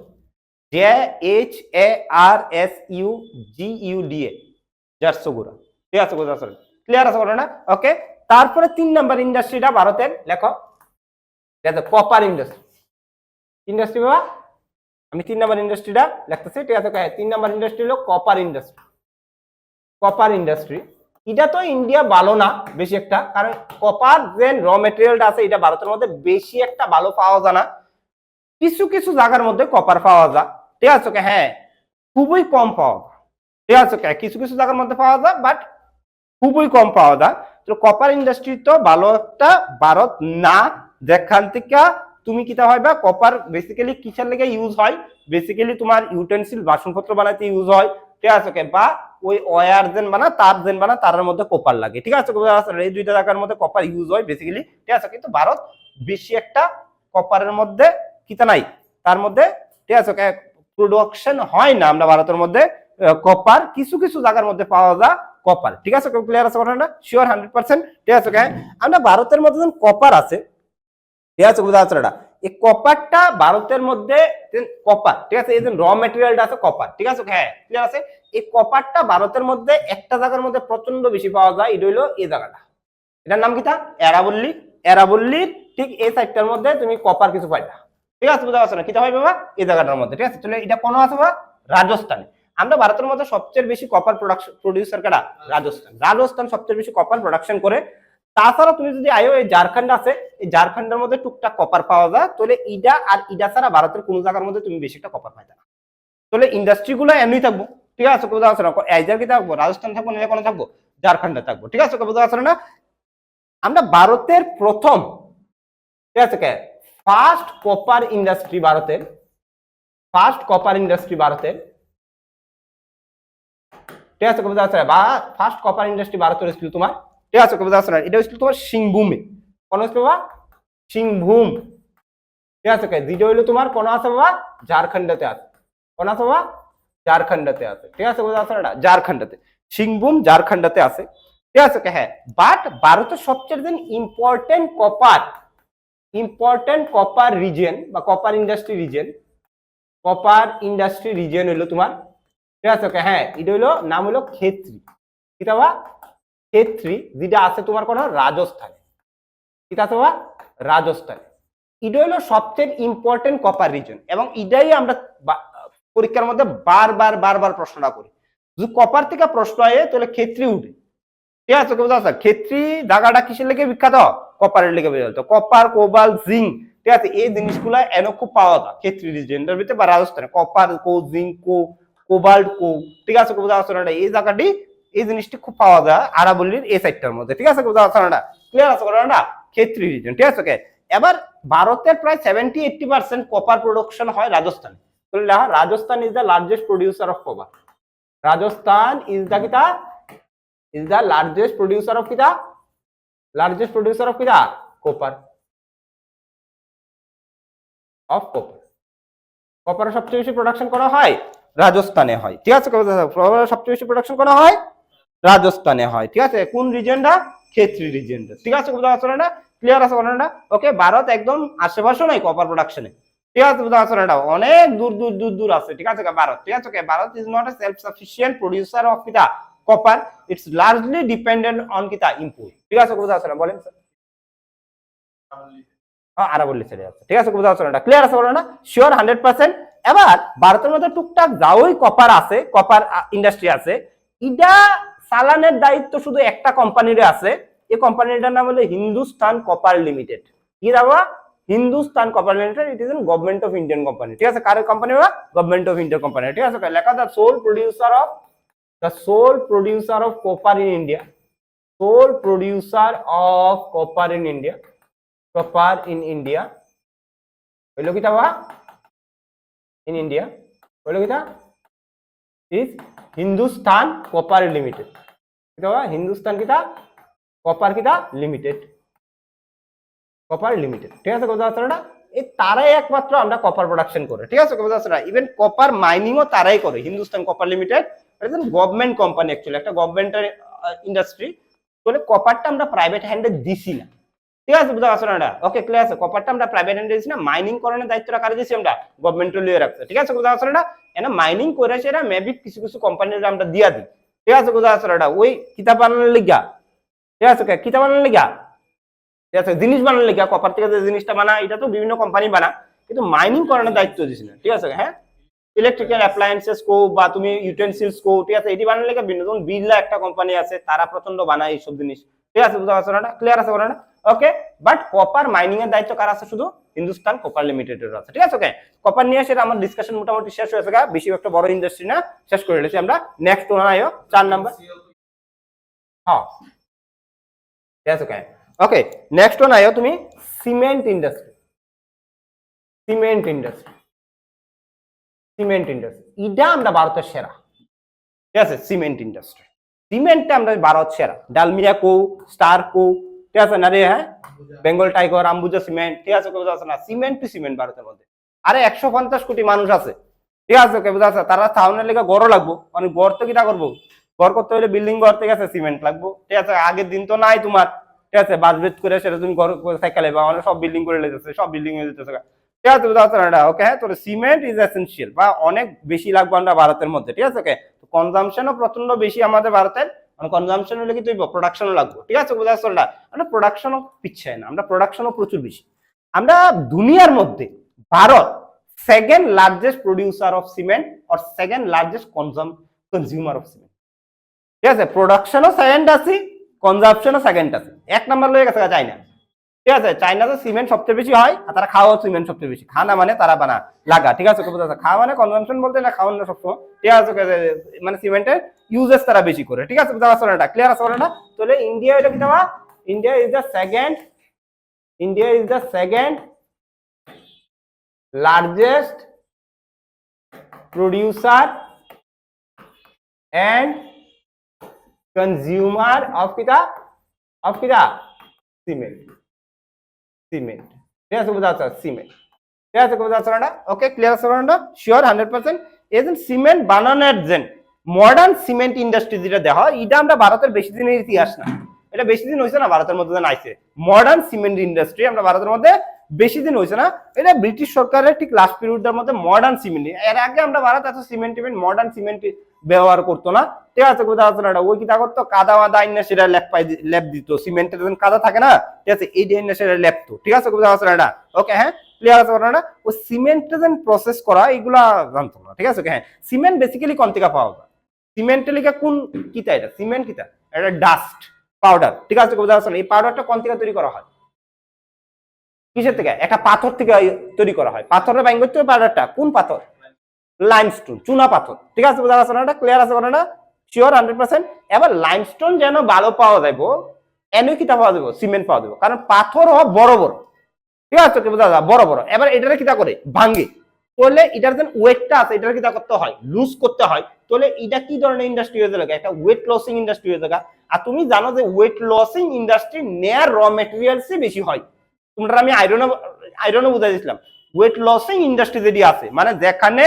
JHARSUGUDA, জার্সুগোরা, ঠিক আছে, বুঝতে পারছো, ক্লিয়ার আছে ঘটনা, ওকে। তারপরে 3 নাম্বার ইন্ডাস্ট্রিটা ভারতের লেখো, কপার ইন্ডাস্ট্রি, ইন্ডাস্ট্রি বাবা, আমি 3 নাম্বার ইন্ডাস্ট্রিটা লিখতেছি, ঠিক আছে, 3 নাম্বার ইন্ডাস্ট্রি হলো কপার ইন্ডাস্ট্রি, কপার ইন্ডাস্ট্রি, এটা তো ইন্ডিয়া ভালো না বেশি একটা, কারণ কপার যে র মেটেরিয়ালটা আছে এটা ভারতের মধ্যে বেশি একটা ভালো পাওয়া যায় না, কিছু কিছু জায়গার মধ্যে কপার পাওয়া যায়, ঠিক আছে, হ্যাঁ খুবই কম পাওয়া যায়, ঠিক আছে, কিছু কিছু জায়গার মধ্যে পাওয়া যায় বাট খুবই কম পাওয়া যায়, তো কপার ইন্ডাস্ট্রি তো ভালো একটা ভারত না, যেখান থেকে তুমি কিটা হয় বা কপার বেসিক্যালি কিসের লেগে ইউজ হয়, বেসিক্যালি তোমার ইউটেনসিল বাসনপত্র বানাইতে ইউজ হয়, ঠিক আছে, বা ওই ওয়্যার যেন বানা তার যেন বানা তার মধ্যে কপার লাগে, ঠিক আছে, এই দুইটা জায়গার মধ্যে কপার ইউজ হয় বেসিক্যালি, ঠিক আছে, কিন্তু ভারত বেশি একটা কপারের মধ্যে কিটা নাই, তার মধ্যে, ঠিক আছে, প্রোডাকশন হয় না আমরা ভারতের মধ্যে কপার, কিছু কিছু জায়গার মধ্যে পাওয়া যায় কপার, ঠিক আছে, ক্লিয়ার আছে কথাটা, শিওর 100%, ঠিক আছে, আমরা ভারতের মধ্যে কপার আছে, ঠিক আছে, বুঝা যাচ্ছে না, এই কপারটা ভারতের মধ্যে কপার, ঠিক আছে, এই যে র মেটেরিয়ালটা আছে কপার, ঠিক আছে, হ্যাঁ ক্লিয়ার আছে, এই কপারটা ভারতের মধ্যে একটা জায়গার মধ্যে প্রচন্ড বেশি পাওয়া যায়, এটা হইলো এই জায়গাটা, এটার নাম কি তা এরাবল্লী, এরাবল্লীর ঠিক এই সাইডটার মধ্যে তুমি কপার কিছু পাইবা, ঠিক আছে, বুঝা যাচ্ছে না, কি হয় বাবা এই জায়গাটার মধ্যে, ঠিক আছে, তাহলে এটা কোন আছে বাবা রাজস্থানে, আমরা ভারতের মধ্যে সবচেয়ে বেশি কপার প্রোডাকশন প্রোডিউসার কারা, রাজস্থান, রাজস্থান সবচেয়ে বেশি কপার প্রোডাকশন করে, তাছাড়া তুমি যদি আয়ো এই ঝাড়খণ্ড আছে, এই ঝাড়খণ্ডের মধ্যে টুকটাক কপার পাওয়া যায়, তাহলে ইডা আর ইডা ছাড়া ভারতের কোন জায়গার মধ্যে তুমি বেশি একটা কপার পাইতে না, তাহলে ইন্ডাস্ট্রি গুলো এমনি থাকবো, ঠিক আছে, বুঝা যাচ্ছে না, এইজার কি থাকবো রাজস্থান থাকবো না কোনো থাকবো ঝাড়খণ্ডে থাকবো, ঠিক আছে, বুঝা যাচ্ছে না, আমরা ভারতের প্রথম, ঠিক আছে, ফার্স্ট কপার ইন্ডাস্ট্রি ভারতের, ফার্স্ট কপার ইন্ডাস্ট্রি ভারতের, ঠিক আছে, বুঝা যাচ্ছে বা ফার্স্ট কপার ইন্ডাস্ট্রি ভারতের ছিল তোমার, ঠিক আছে, বুঝা যাচ্ছে না, এটা হচ্ছিল তোমার সিংভূমে, কোন হচ্ছিল বাবা সিংভূম, ঠিক আছে, যেটা হইলো তোমার কোন আছে বাবা ঝাড়খণ্ডতে আছে, কোন আছে বাবা ঝাড়খণ্ডতে আছে, ঠিক আছে, বুঝা যাচ্ছে না, ঝাড়খণ্ডতে সিংভূম ঝাড়খণ্ডতে আছে, ঠিক আছে, হ্যাঁ, বাট ভারতের সবচেয়ে ইম্পর্টেন্ট কপার রিজিয়ন বা copper industry region, copper industry region হইলো তোমার, ঠিক আছে, হ্যাঁ এটা হইলো নাম হলো ক্ষেত্রী, কি বাবা ক্ষেত্রী, যেটা আছে তোমার কোন রাজস্থানে, কি আছে বাবা রাজস্থানে, এটা হলো সবচেয়ে ইম্পর্টেন্ট কপার রিজন, এবং এটাই আমরা পরীক্ষার মধ্যে বারবার বারবার প্রশ্নটা করি, যদি কপার থেকে প্রশ্ন হয় তাহলে ক্ষেত্রী উঠে, ঠিক আছে, বুঝা যাচ্ছে, ক্ষেত্রী জায়গাটা কিসের লেগে বিখ্যাত, কপারের লেগে বিখ্যাত, কপার কোবাল জিঙ্ক, ঠিক আছে, এই জিনিসগুলা এন খুব পাওয়া যায় ক্ষেত্রী রিজেন্ডার ভিতরে বা রাজস্থানে, কপার কো জিঙ্ক কো কোবাল্ট কো, ঠিক আছে, বুঝা যাচ্ছে না, এই জায়গাটি এই জিনিসটি খুব পাওয়া যায় আরাবল্লীর এই সাইডটার মধ্যে, ঠিক আছে, বুঝা যাচ্ছে না, ক্লিয়ার আছে না, ক্ষেত্রী রিজন, ঠিক আছে, এবার ভারতের প্রায় 70-80% কপার প্রোডাকশন হয় রাজস্থানে, তাহলে Rajasthan is the largest producer of copper, Rajasthan is the কিতা is the largest producer of kita, largest producer of kita copper, of copper, copper সবচেয়ে বেশি প্রোডাকশন করা হয় রাজস্থানে হয়, ঠিক আছে, কপার সবচেয়ে বেশি প্রোডাকশন করা হয় রাজস্থানে হয়, ঠিক আছে, কোন রিজনটা ক্ষেত্রী রিজনটা, ঠিক আছে, বুঝা যাচ্ছে না, ক্লিয়ার আছে কথাটা, ওকে, ভারত একদম আশেপাশে নাই কপার প্রোডাকশনে, ঠিক আছে, বুঝা যাচ্ছে না, অনেক দূর দূর দূর দূর আছে, ঠিক আছে, ভারত, ঠিক আছে, Bharat is not a self sufficient producer of কিতা copper, it's largely dependent on কিতা ইম্পোর্ট, ঠিক আছে, বুঝা যাচ্ছে না, বলেন স্যার, আরাবল্লী ছেড়ে যাচ্ছে, ঠিক আছে, বুঝা যাচ্ছে না, ক্লিয়ার আছে বলো না, শিওর 100%, এবার ভারতের মধ্যে টুকটাক যাওই কপার আছে, কপার ইন্ডাস্ট্রি আছে, ইটা চালানের দায়িত্ব শুধু একটা কোম্পানির আছে, এই কোম্পানিটার নাম হলো হিন্দুস্তান কপার লিমিটেড, কি দাবা Hindustan copper limited, it is an government of Indian company, ঠিক আছে, কার কোম্পানি বা গভর্নমেন্ট অফ ইন্ডিয়া কোম্পানি, ঠিক আছে, লেখা the sole producer of copper in India, sole producer of copper in India, copper in India, হইলো কিতা বা in India, হইলো কিতা is Hindustan copper limited. Hindustan কিতা কপার কিতা লিমিটেড, কপার লিমিটেড। ঠিক আছে কথা আছে না, এই তারাই একমাত্র আমরা কপার প্রোডাকশন করে। ঠিক আছে কথা আছে না, ইভেন কপার মাইনিংও তারাই করে। Hindustan copper limited government company, actually একটা গভর্নমেন্টের ইন্ডাস্ট্রি। বলে কপারটা আমরা প্রাইভেট হ্যান্ডে দিছি না। ঠিক আছে বুঝা আছে না, ওকে ক্লিয়ার আছে। কপারটা আমরা প্রাইভেট হ্যান্ডে দিছি না, মাইনিং করানোর দায়িত্বটা কারে দিছি আমরা, গভর্নমেন্টে লিয়ে রাখছে। ঠিক আছে বুঝা আছে না, এনা মাইনিং করে সেটা মেবি কিছু কিছু কোম্পানির আমরা দিয়া দিই। ঠিক আছে বুঝা আছে না, ওই কিতাব বানানোর লিগা। ঠিক আছে কিতাব বানানোর লিগা, ঠিক আছে জিনিস বানানোর লিগা, কপার থেকে যে জিনিসটা বানা এটা তো বিভিন্ন কোম্পানি বানা, কিন্তু মাইনিং করানোর দায়িত্ব দিছি না। ঠিক আছে হ্যাঁ, ইলেকট্রিক্যাল অ্যাপ্লায়েন্সেস কো বা তুমি ইউটেনসিলস কো, ঠিক আছে এটি বানানোর লিগা বিভিন্ন, যেমন বিড়লা একটা কোম্পানি আছে তারা প্রচন্ড বানায় এইসব জিনিস। ঠিক আছে বুঝা আছে না, ক্লিয়ার আছে না, ওকে। বাট কপার মাইনিং এর দায়িত্ব কার আছে, শুধু হিন্দুস্তান কপার লিমিটেডের আছে। ঠিক আছে ওকে, কপার নিয়ে সেটা আমার ডিসকাশন মোটামুটি শেষ হয়েছে, বেশি একটা বড় ইন্ডাস্ট্রি না, শেষ করে দিয়েছি আমরা। নেক্সট ওয়ান আইও 4 নাম্বার। হ্যাঁ ঠিক আছে ওকে, ওকে নেক্সট ওয়ান আইও তুমি cement industry. Cement industry, cement industry এটা আমরা ভারতের সেরা। ঠিক আছে সিমেন্ট ইন্ডাস্ট্রি, সিমেন্টটা আমরা ভারত সেরা। ডালমিয়া কো, স্টার কো, ঠিক আছে না রে, হ্যাঁ বেঙ্গল টাইগার, আম্বুজা সিমেন্ট। ঠিক আছে বোঝা আছে না, সিমেন্ট টু সিমেন্ট ভারতের মধ্যে। আরে 150 কোটি মানুষ আছে। ঠিক আছে ওকে বোঝা আছে, তারা টাউনের লেগে গড়ও লাগবো, মানে গড় তো কিটা করবো, গড় করতে হলে বিল্ডিং গড়, ঠিক আছে সিমেন্ট লাগবো। ঠিক আছে আগের দিন তো নাই তোমার, ঠিক আছে বাজবেট করে সেটা তুমি গড় সাইকেলে বা মানে সব বিল্ডিং করে লেগেছে, সব বিল্ডিং হয়ে যেতেছে। ঠিক আছে বোঝা আছে না, ওকে হ্যাঁ। তো সিমেন্ট ইজ এসেনশিয়াল বা অনেক বেশি লাগবে আমরা ভারতের মধ্যে। ঠিক আছে ওকে, কনজাম্পশনও প্রচন্ড বেশি আমাদের ভারতের, মানে কনজাম্পশন হলে কিন্তু প্রোডাকশনও লাগবে। ঠিক আছে বোঝা যাচ্ছে না, আমরা প্রোডাকশনও পিছাই না, আমরা প্রোডাকশনও প্রচুর বেশি। আমরা দুনিয়ার মধ্যে Bharat second largest producer of cement আর second largest consumer of cement. ঠিক আছে প্রোডাকশনও সেকেন্ড আছে, কনজাম্পশনও সেকেন্ড আছে। এক নাম্বার লয়ে গেছে চাইনা। ঠিক আছে চাইনাতে সিমেন্ট সবচেয়ে বেশি হয়, আর তারা খাওয়া সিমেন্ট সবচেয়ে বেশি, খানা মানে তারা বানা লাগা। ঠিক আছে খাওয়া মানে কনজাম্পশন বলতে না, খাওয়ান না সবসময়। ঠিক আছে মানে সিমেন্টের ইউজেস তারা বেশি করে। ঠিক আছে বুঝা পারছো না, ক্লিয়ার আছে না? তাহলে ইন্ডিয়া এটা কি দেওয়া, India is the second, India is the second largest producer and consumer of kita cement, cement ঠিক আছে বুঝা যাচ্ছে সিমেন্ট। ঠিক আছে বুঝা যাচ্ছে না, ওকে ক্লিয়ার আছে না, শিওর 100%। এই যে সিমেন্ট বানানোর যে মডার্ন সিমেন্ট ইন্ডাস্ট্রি যেটা দেখা হয়, এটা আমরা ভারতের বেশি দিনের ইতিহাস না, এটা বেশি দিন হয়েছে না ভারতের মধ্যে আইছে মডার্ন সিমেন্ট ইন্ডাস্ট্রি, আমরা ভারতের মধ্যে বেশি দিন হয়েছে না, এটা ব্রিটিশ সরকারের ঠিক লাস্ট পিরিয়ডের মধ্যে মডার্ন সিমেন্ট। এর আগে আমরা ভারত এত সিমেন্ট মডার্ন সিমেন্ট ব্যবহার করতো না। ঠিক আছে কোথাও আছে না, ওই কি তা করতো, কাদা মাদা আইনা সেটা ল্যাপ দিত, সিমেন্টের যখন কাদা থাকে না, ঠিক আছে এই আইনা সেটা ল্যাপতো। ঠিক আছে কোথাও আছে না, ওকে হ্যাঁ ক্লিয়ার আছে না, ওই সিমেন্টটা যেন প্রসেস করা এগুলা জানতো না। ঠিক আছে হ্যাঁ, সিমেন্ট বেসিক্যালি কোন থেকে পাওয়া যায়, সিমেন্টের লিখা কোন কিতা, এটা সিমেন্ট কিতা, এটা ডাস্ট পাউডার। ঠিক আছে কোথাও আছে না, এই পাউডারটা কোন থেকে তৈরি করা হয়, কিসের থেকে, একটা পাথর থেকে তৈরি করা হয়। পাথরের বাইং করতে পাউডারটা কোন পাথর, লাইমস্টোন, চুনা পাথর। ঠিক আছে বোঝা যাচ্ছে না, ক্লিয়ার আছে না, শিওর 100%। এবার লাইমস্টোন যেন ভালো পাওয়া যাবো, এনে কিতা পাওয়া যাবো, সিমেন্ট পাওয়া যাবো, কারণ পাথর হ বড় বড়। ঠিক আছে বোঝা যায় বড় বড়। এবার এটারে কিতা করে ভাঙ্গে, তাহলে এটার যে ওয়েটটা আছে এটার কিতা করতে হয়, লুজ করতে হয়। তাহলে এটা কি ধরনের ইন্ডাস্ট্রি হয়ে যাবে, একটা ওয়েট লসিং ইন্ডাস্ট্রি হয়ে যাবে। আর তুমি জানো যে ওয়েট লসিং ইন্ডাস্ট্রি নেয়ার র মেটেরিয়ালসই বেশি হয়। তোমরা আমি আয়রনও বুঝাই দিয়েছিলাম, ওয়েট লসিং ইন্ডাস্ট্রি যেটি আছে, মানে যেখানে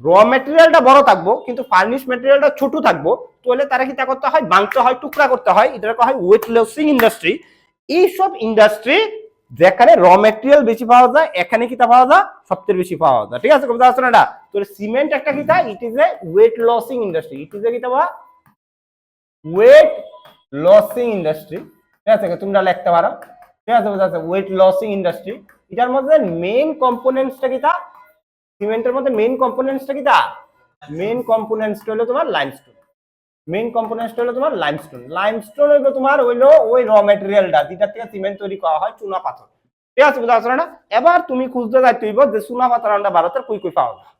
র মেটেরিয়ালটা বড় থাকবো কিন্তু ফার্নিশ মেটেরিয়ালটা ছোট থাকবো, তাহলে তারা কি তা করতে হয়, ভাঙতে হয়, টুকরা করতে হয়, এটা হয় ওয়েট লসিং ইন্ডাস্ট্রি। এইসব ইন্ডাস্ট্রি যেখানে র মেটেরিয়াল বেশি পাওয়া যায়, এখানে কি তা পাওয়া যায়, সবচেয়ে বেশি পাওয়া যায়। ঠিক আছে বুঝতে পারছো না, তো সিমেন্ট একটা কি তা, it is a weight losing industry, it is a কি তা ওয়েট লসিং ইন্ডাস্ট্রি। ঠিক আছে তোমরা লিখতে পারো। ঠিক আছে বুঝা যাচ্ছে, ওয়েট লসিং ইন্ডাস্ট্রি। এটার মধ্যে মেইন কম্পোনেন্টসটা কি তা, সিমেন্টের মধ্যে মেইন কম্পোনেন্টসটা কি তা, মেইন কম্পোনেন্টসটা হলো তোমার লাইমস্টোন, মেইন কম্পোনেন্টসটা হলো তোমার লাইমস্টোন। লাইমস্টোন হইলো তোমার হইলো ওই র মেটেরিয়ালটা যেটা থেকে সিমেন্ট তৈরি করা হয়, চুনা পাথর। ঠিক আছে বুঝা যাচ্ছে না, এবার তুমি খুঁজতে যাইতে হইব যে চুনা পাথর আমরা ভারতের কই কই পাওয়া যায়।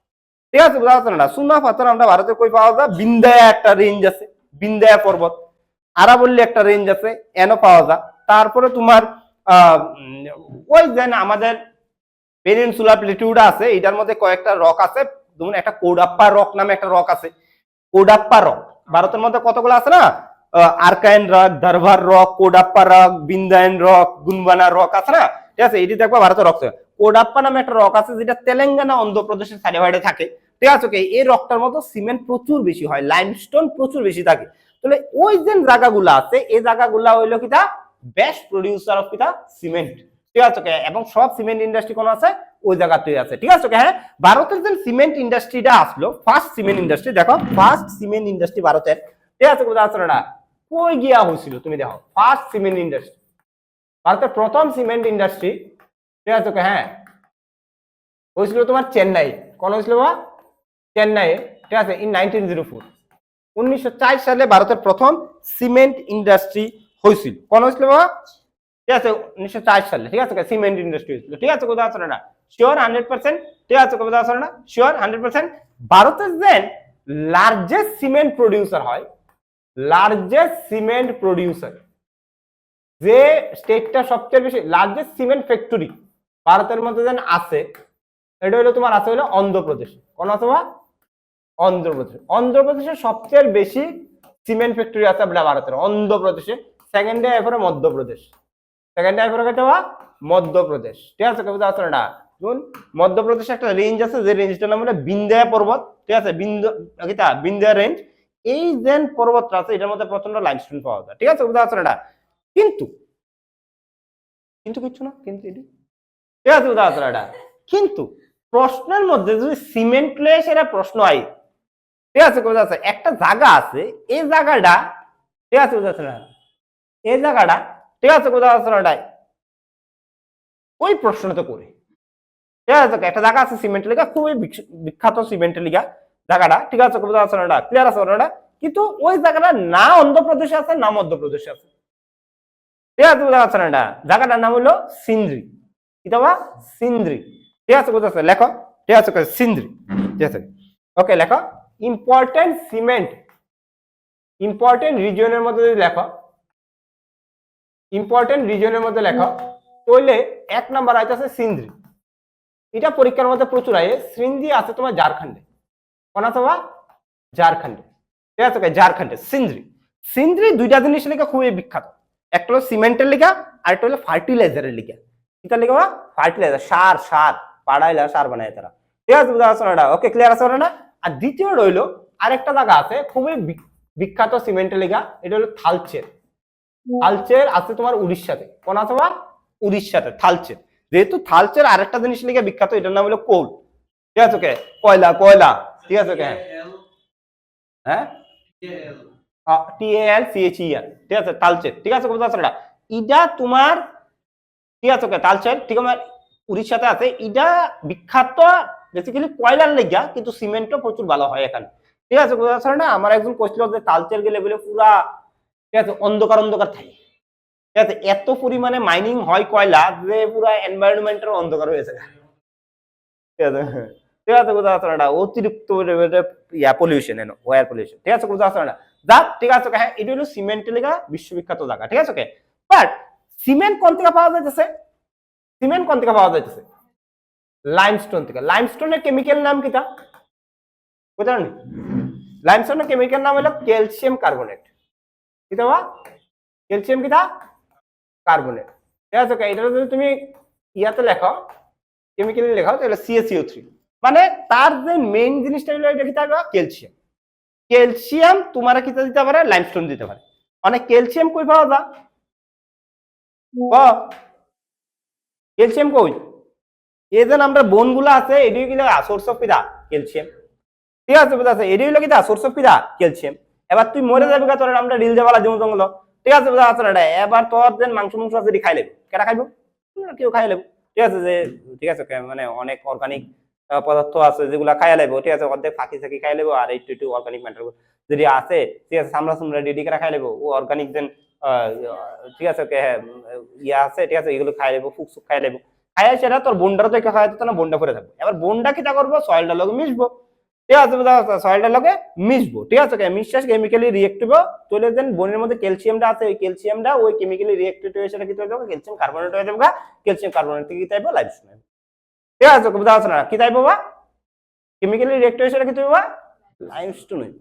ঠিক আছে বুঝা যাচ্ছে না, চুনা পাথর আমরা ভারতের কই পাওয়া যায়, বিন্দায়া একটা রেঞ্জ আছে, বিন্দায়া পর্বত, আরাবল্লী একটা রেঞ্জ আছে, এনো পাওয়া যায়। তারপরে তোমার ওই যেন আমাদের পেনিনসুলা প্লেটিউড আছে, এটার মধ্যে কয়েকটা রক আছে, যেমন একটা কোডাপ্পা রক নামে একটা রক আছে, কোডাপ্পা রক, ভারতের মধ্যে কতগুলো আছে না, archean rock, Dharwar rock, Cuddapah rock, Vindhyan rock, Gondwana rock আছে না, ঠিক আছে, এটি দেখবা ভারতের রক। কোডাপ্পা নামে একটা রক আছে যেটা তেলেঙ্গানা অন্ধ্রপ্রদেশের সাইডে বাইডে থাকে, ঠিক আছে। এই রকটার মতো সিমেন্ট প্রচুর বেশি হয়, লাইমস্টোন প্রচুর বেশি থাকে। তাহলে ওই যে জায়গাগুলো আছে এই জায়গাগুলো হইলো কিটা বেস্ট প্রডিউসার অফ কিটা সিমেন্ট, ঠিক আছে। এবং সব সিমেন্ট ইন্ডাস্ট্রি কোন আছে ওই জায়গাতেই আছে, ঠিক আছে। হ্যাঁ, ভারতের যে সিমেন্ট ইন্ডাস্ট্রিটা আসলো, ফার্স্ট সিমেন্ট ইন্ডাস্ট্রি, দেখো ফার্স্ট সিমেন্ট ইন্ডাস্ট্রি ভারতের, ঠিক আছে, কোথায় আছে না, কই গিয়া হয়েছিল তুমি দেখো, ফার্স্ট সিমেন্ট ইন্ডাস্ট্রি, ভারতের প্রথম সিমেন্ট ইন্ডাস্ট্রি, ঠিক আছে। হ্যাঁ, হয়েছিল তোমার চেন্নাই, কোন হয়েছিল বা চেন্নাই, ঠিক আছে, ইন 1904, 1904 সালে ভারতের প্রথম সিমেন্ট ইন্ডাস্ট্রি হয়েছিল, কোন হয়েছিল বাবা, ঠিক আছে, 1904 সালে, ঠিক আছে, সিমেন্ট ইন্ডাস্ট্রি হয়েছিল, ঠিক আছে, কোথাও আছে না, শিওর 100%, ঠিক আছে, কোথাও আছে না, শিওর 100%। ভারতের যে লার্জেস্ট সিমেন্ট প্রডিউসার হয়, লার্জেস্ট সিমেন্ট প্রডিউসার, যে স্টেটটা সবচেয়ে বেশি লার্জেস্ট সিমেন্ট ফ্যাক্টরি ভারতের মধ্যে যেন আছে, এটা হলো তোমার আছে হলো অন্ধ্রপ্রদেশ, কোন আছে বা অন্ধ্রপ্রদেশ, অন্ধ্রপ্রদেশের সবচেয়ে বেশি সিমেন্ট ফ্যাক্টরি আছে আপনার ভারতের অন্ধ্রপ্রদেশে, সেকেন্ডে এরপরে মধ্যপ্রদেশ, সেকেন্ডে এরপরে কেটে মধ্যপ্রদেশ, ঠিক আছে, কবিতা আছে না, শুন, মধ্যপ্রদেশে একটা রেঞ্জ আছে যে রেঞ্জটার নাম হলো বিন্ধ্যা পর্বত, ঠিক আছে, বিন্ধ্যা রেঞ্জ, এই যে পর্বতটা আছে এটার মধ্যে প্রচন্ড লাইমস্টোন পাওয়া যায়, ঠিক আছে, কবিতা আছে না, কিন্তু কিন্তু কিছু না, কিন্তু এটি, ঠিক আছে, কবিতা আছে না, কিন্তু প্রশ্নের মধ্যে যদি সিমেন্ট লয়ে সেটা প্রশ্ন আই, ঠিক আছে, কবিতা আছে, একটা জায়গা আছে এই জায়গাটা, ঠিক আছে, কবিতা আছে না, এই জায়গাটা, ঠিক আছে, কবিতা আছে না, ওই প্রশ্নটা করে, ঠিক আছে, একটা জায়গা আছে সিমেন্টের লিগা, খুবই বিখ্যাত সিমেন্টের লিগা জায়গাটা, ঠিক আছে, কবিতা আছে না, ক্লিয়ার আছে না, কিন্তু ওই জায়গাটা না অন্ধ্রপ্রদেশে আছে না মধ্যপ্রদেশে আছে, ঠিক আছে, বোঝা যাচ্ছে না, জায়গাটার নাম হলো সিন্দ্রি, কি দেওয়া সিন্দ্রি, ঠিক আছে, বোঝা যাচ্ছে, লেখো, ঠিক আছে, সিন্দ্রি, ঠিক আছে, ওকে, লেখো ইম্পর্টেন্ট সিমেন্ট, ইম্পর্টেন্ট রিজিয়নের মধ্যে যদি লেখো, ইম্পর্টেন্ট রিজিয়নের মধ্যে লেখো, তাহলে 1 নাম্বার আইতেছে সিন্দ্রি, এটা পরীক্ষার মধ্যে প্রচুর আয়, সিন্দ্রি আছে তোমার ঝাড়খণ্ডে, কোন আছে বা ঝাড়খণ্ডে, ঠিক আছে, ঝাড়খণ্ডে সিন্দ্রি, সিন্দ্রি দুইটা জিনিস লেখা খুবই বিখ্যাত, একটা হলো সিমেন্টের লিগা আর একটা হলো ফার্টিলাইজারের লিগা, কিটা লিগা বা ফার্টিলাইজার, সার, সার পাড়াইলা সার বানায় তারা, ঠিক আছে, বুঝা যাচ্ছে না, ওকে, ক্লিয়ার আছে না। আর দ্বিতীয় রইলো আরেকটা জায়গা আছে খুবই বিখ্যাত সিমেন্টের লিগা, এটা হলো থালচের, থালচের আছে তোমার উড়িষ্যাতে, কোন আছে বা উড়িষ্যাতে থালচের, যেহেতু থালচের আরেকটা জিনিস লিগা বিখ্যাত, এটার নাম হলো কোল, ঠিক আছে, কয়লা, কয়লা, ঠিক আছে, হ্যাঁ, TALCHER, ঠিক আছে, তালচের, ঠিক আছে, বুঝতে পারছো না, ইটা তোমার, ঠিক আছে, তালচের, ঠিক আছে, উড়িষ্যাতে আছে, ইটা বিখ্যাত বেসিক্যালি কয়লার লেগা, কিন্তু সিমেন্টও প্রচুর ভালো হয় এখানে, ঠিক আছে, বুঝতে পারছো না। আমার একজন কোশ্চেন যে তালচের গেলে বলে পুরা, ঠিক আছে, অন্ধকার অন্ধকার থাকে, ঠিক আছে, এত পরিমাণে মাইনিং হয় কয়লা যে পুরা এনভায়রনমেন্টের অন্ধকার হয়েছে, ঠিক আছে, ঠিক আছে, বুঝতে পারছো না, অতিরিক্ত পলিউশন, ওয়ার পলিউশন, ঠিক আছে, বুঝতে পারছো না, যাক, ঠিক আছে, হ্যাঁ, এটা হলো সিমেন্টের লিগা বিশ্ববিখ্যাত জায়গা, ঠিক আছে, বাট সিমেন্ট কোন থেকে পাওয়া যাইতেছে, সিমেন্ট কোন থেকে পাওয়া যাইতেছে, লাইমস্টোন থেকে, লাইমস্টোনের কেমিক্যাল নাম কিটা বুঝলেন, লাইমস্টোনের কেমিক্যাল নাম হলো ক্যালসিয়াম কার্বনেট, কিটা বা ক্যালসিয়াম কিটা কার্বনেট, ঠিক আছে, এটা যদি তুমি ইয়াতে লেখো, কেমিক্যালি লেখো, তাহলে CaCO3, মানে তার যে মেইন জিনিসটা হলো এটা কিটা ক্যালসিয়াম, ক্যালসিয়াম তোমার কিটা দিতে পারে, লাইমস্টোন দিতে পারে, অনেক ক্যালসিয়াম কই পাওয়া যায়, ক্যালসিয়াম কই, এই যে আমরা বোনগুলো আছে এটাই কি সোর্স অফ কিটা ক্যালসিয়াম, ঠিক আছে, বুঝা আছে, এটাই হলো কিটা সোর্স অফ কিটা ক্যালসিয়াম। এবার তুই মরে যাবে তোর আমরা রিল দেওয়ালা জমি জঙ্গল, ঠিক আছে, বুঝা আছে না, এবার তোর যে মাংস মাংস আছে খাই লেবো, কেটা খাইবো, কেউ খাই লেবো, ঠিক আছে, যে ঠিক আছে, মানে অনেক অর্গানিক পদার্থ আছে যেগুলা খাইয়া লেবো, ঠিক আছে, অর্ধেক ফাঁকি ফাঁকি খাই লেবো, আর একটু অর্গানিক ম্যাটার যদি আছে, ঠিক আছে, সামরা সামরা রেডি করে খাই লেবো, ও অর্গানিক দেন, ঠিক আছে, ইয়া আছে, ঠিক আছে, এগুলো খাই লেবো, ফুক খাই লেবো, খাইয়া সেটা তোর বোনটারও তো খাওয়া যেত না, বোনটা করে থাকবো, এবার বোনটা কিটা করবো, সয়েলটার লগে মিশবো, ঠিক আছে, সয়েলটার লগে মিশবো, ঠিক আছে, মিশাস কেমিক্যালি রিয়েক্ট হইব, চলে দেন বোনের মধ্যে ক্যালসিয়ামটা আছে, ওই ক্যালসিয়ামটা ওই কেমিক্যালি রিয়েক্টেড হয়ে সেটা কি হয়ে যাবে, ক্যালসিয়াম কার্বনেট হয়ে যাবে, ক্যালসিয়াম কার্বনেট থেকে কি তাইবো লাইমস্টোন, ঠিক আছে, বুঝা আছে না, কি তাইবো বা কেমিক্যালি রিয়েক্ট হয়ে সেটা কি হইব লাইমস্টোন হইব।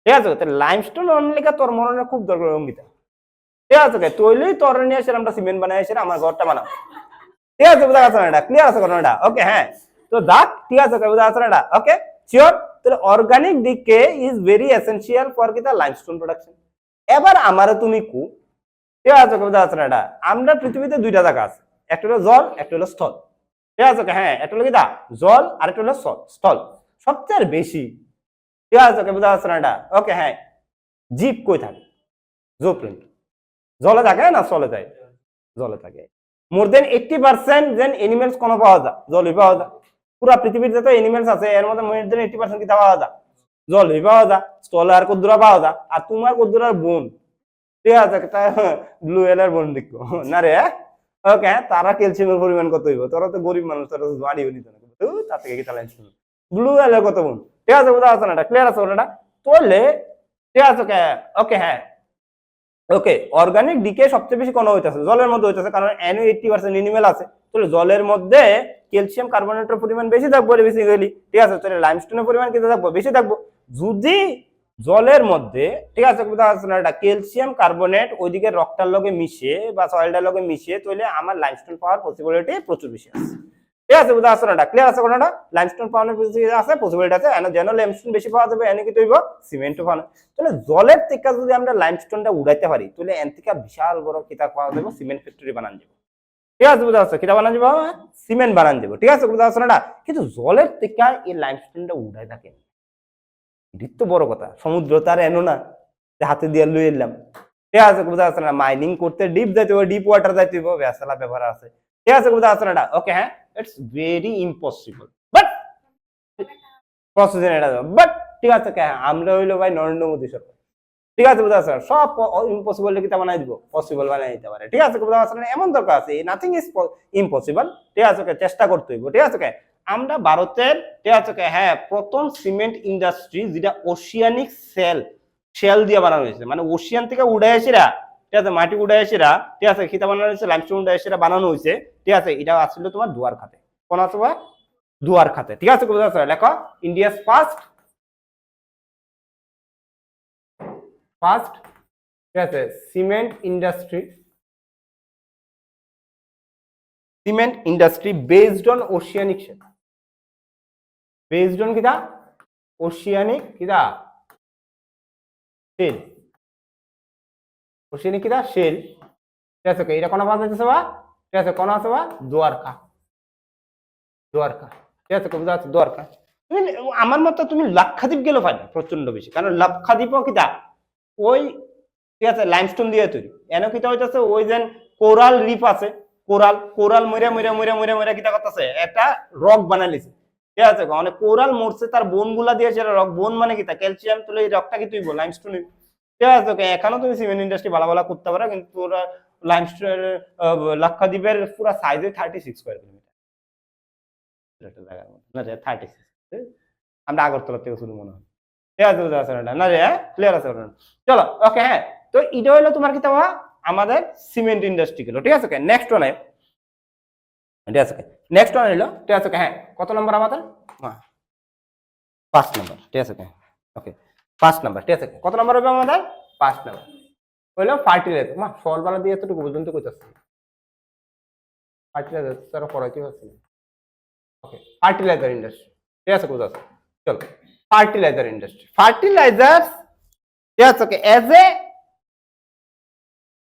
ঠিক আছে তো লাইমস্টোন অনলিকা তোর মনে খুব দরকার অঙ্গিতা ঠিক আছে তৈলেই তোর নিয়ে এসে আমরা সিমেন্ট বানাই এসে আমার ঘরটা বানাবো ঠিক আছে বুঝা গেছে না এটা ক্লিয়ার আছে ঘটনাটা ওকে হ্যাঁ তো দেখ ঠিক আছে বুঝা গেছে না এটা ওকে শিওর তাহলে organic decay is very essential for কি দা লাইমস্টোন প্রোডাকশন এবার আমারে তুমি কু ঠিক আছে বুঝা গেছে না এটা আমরা পৃথিবীতে দুইটা জায়গা আছে একটা হলো জল একটা হলো স্থল ঠিক আছে হ্যাঁ একটা হলো কি দা জল আর একটা হলো স্থল সবচেয়ে বেশি ঠিক আছে বুঝা যাচ্ছে না এটা ওকে হ্যাঁ জীব কই থাকে জোপ্লেন জলে থাকে না স্থলে যায় জলে থাকে মোর দেন 80% যেন এনিমেলস কোন পাওয়া যায় জলই পাওয়া যায় পুরো পৃথিবীর যত এনিমেলস আছে এর মধ্যে মোর দেন 80% কি পাওয়া যায় জলই পাওয়া যায় স্থলে আর কদ্দুরা পাওয়া যায় আর তোমার কদ্দুরার বোন ঠিক আছে ব্লু এলার বোন দেখো না রে ওকে তারা ক্যালসিয়ামের পরিমাণ কত হইব তোরা তো গরিব মানুষ তোরা তো বাড়ি হইনি তো তার থেকে কি তাহলে ব্লু এলার কত বোন ঠিক আছে বুঝা আছে না এটা ক্লিয়ার আছে ওটা তাহলে ঠিক আছে ওকে হ্যাঁ ওকে অর্গানিক ডিকে সবচেয়ে বেশি কোন হইতাছে জলের মধ্যে হইতাছে কারণ এনও 80% এনিমেল আছে তাহলে জলের মধ্যে ক্যালসিয়াম কার্বনেটের পরিমাণ বেশি থাকবে বেসিক্যালি ঠিক আছে তাহলে লাইমস্টোনের পরিমাণ কত থাকবে বেশি থাকবে যদি জলের মধ্যে ঠিক আছে বুঝা যাচ্ছে না এটা ক্যালসিয়াম কার্বনেট ওইদিকে রকটার লগে মিশে বা সয়েলটার লগে মিশে তাহলে আমার লাইমস্টোন পাওয়ার পসিবিলিটি প্রচুর বেশি আছে ঠিক আছে বুঝা যাচ্ছে না এটা ক্লিয়ার আছে কোনটা লাইমস্টোন পাওয়ার আছে পসিবিলিটি আছে এনে যেন লাইমস্টোন বেশি পাওয়া যাবে এনে কি তৈব সিমেন্টও পাওয়া তাহলে জলের থেকে যদি আমরা লাইমস্টোনটা উড়াইতে পারি তাহলে এন থেকে বিশাল বড় কিতা পাওয়া যাবে সিমেন্ট ফ্যাক্টরি বানান যাবে ঠিক আছে বুঝা যাচ্ছে কিতা বানান যাবে সিমেন্ট বানান যাবে ঠিক আছে বুঝা যাচ্ছে না কিন্তু জলের থেকে এই লাইমস্টোনটা উড়াই থাকে এটাই তো বড় কথা সমুদ্র তার এনো না হাতে দিয়ে লুই এলাম ঠিক আছে বুঝা যাচ্ছে না মাইনিং করতে ডিপ যাইতে হবে ডিপ ওয়াটার যাইতে হবে ভেসেলা ব্যবহার আছে ঠিক আছে বুঝা যাচ্ছে না ওকে হ্যাঁ it's very impossible but processing এটা বাট ঠিক আছে আমরা হইলো ভাই নরেন্দ্র মোদী সরকার ঠিক আছে বুঝা যাচ্ছে সব ইম্পসিবল কি বানাই দিব পসিবল বানাই দিতে পারে ঠিক আছে বুঝা যাচ্ছে না এমন দরকার আছে নাথিং ইজ ইম্পসিবল ঠিক আছে চেষ্টা করতে হইব ঠিক আছে আমরা ভারতের ঠিক আছে হ্যাঁ প্রথম সিমেন্ট ইন্ডাস্ট্রি যেটা ওশিয়ানিক শেল দিয়ে বানানো হয়েছে মানে ওশিয়ান থেকে উড়ে এসেরা ঠিক আছে মাটি উড়ে এসেরা ঠিক আছে খিতা বানানো হয়েছে লাইমস্টোন উড়ে এসেরা বানানো হয়েছে ঠিক আছে এটা আসলে তোমার দুয়ারখাতে কোন আছে বা দুয়ারখাতে ঠিক আছে বুঝা যাচ্ছে লেখো ইন্ডিয়াস ফার্স্ট ঠিক আছে cement industry based on oceanic shell based on কিটা ওশিয়ানিক কিটা শেল ওশিয়ানিক কিটা শেল ঠিক আছে এটা কোন পাওয়া যাচ্ছে বা ঠিক আছে কোন আছে বা দ্বারকা ঠিক আছে বুঝা যাচ্ছে দ্বারকা তুমি আমার মতে তুমি লাক্ষাদ্বীপ গেলে ফায়দা প্রচন্ড বেশি কারণ লাক্ষাদ্বীপও কিটা ওই ঠিক আছে লাইমস্টোন দিয়ে তৈরি এনে কিটা হইতাছে ওই যেন কোরাল রিফ আছে কোরাল মইরা কিটা করতেছে একটা রক বানাই লিছে ঠিক আছে মানে কোরাল মরছে তার বোন গুলা দিয়ে সেটা রক বোন মানে কিটা ক্যালসিয়াম তুলে এই রকটা কি তুই বল লাইমস্টোন ঠিক আছে এখানেও তুমি সিমেন্ট ইন্ডাস্ট্রি ভালো ভালো করতে পারো কিন্তু তোরা লাইমস্টোন লাক্ষাদ্বীপের পুরো সাইজে 36 স্কয়ার কিলোমিটার একটা জায়গার মধ্যে না 36 আমরা আগরতলা থেকে শুরু মনে হয় ঠিক আছে বুঝা আছে না রে ক্লিয়ার আছে চলো ওকে হ্যাঁ তো এটা হলো তোমার কি তাওয়া আমাদের সিমেন্ট ইন্ডাস্ট্রি গেল ঠিক আছে নেক্সট ওয়ান ঠিক আছে নেক্সট ওয়ান হলো ঠিক আছে হ্যাঁ কত নম্বর আমাদের 5 নম্বর ঠিক আছে ওকে 5 নম্বর ঠিক আছে কত নম্বর হবে আমাদের 5 নম্বর হলো ফার্টিলাইজার মা ফলবালা দিয়ে এতটুকু পর্যন্ত কইতাছি ফার্টিলাইজার তার পড়াইতে হচ্ছে ওকে ফার্টিলাইজার ইন্ডাস্ট্রি ঠিক আছে বুঝা আছে চলো ফার্টিলাইজার ইন্ডাস্ট্রি ফার্টিলাইজার ঠিক আছে as a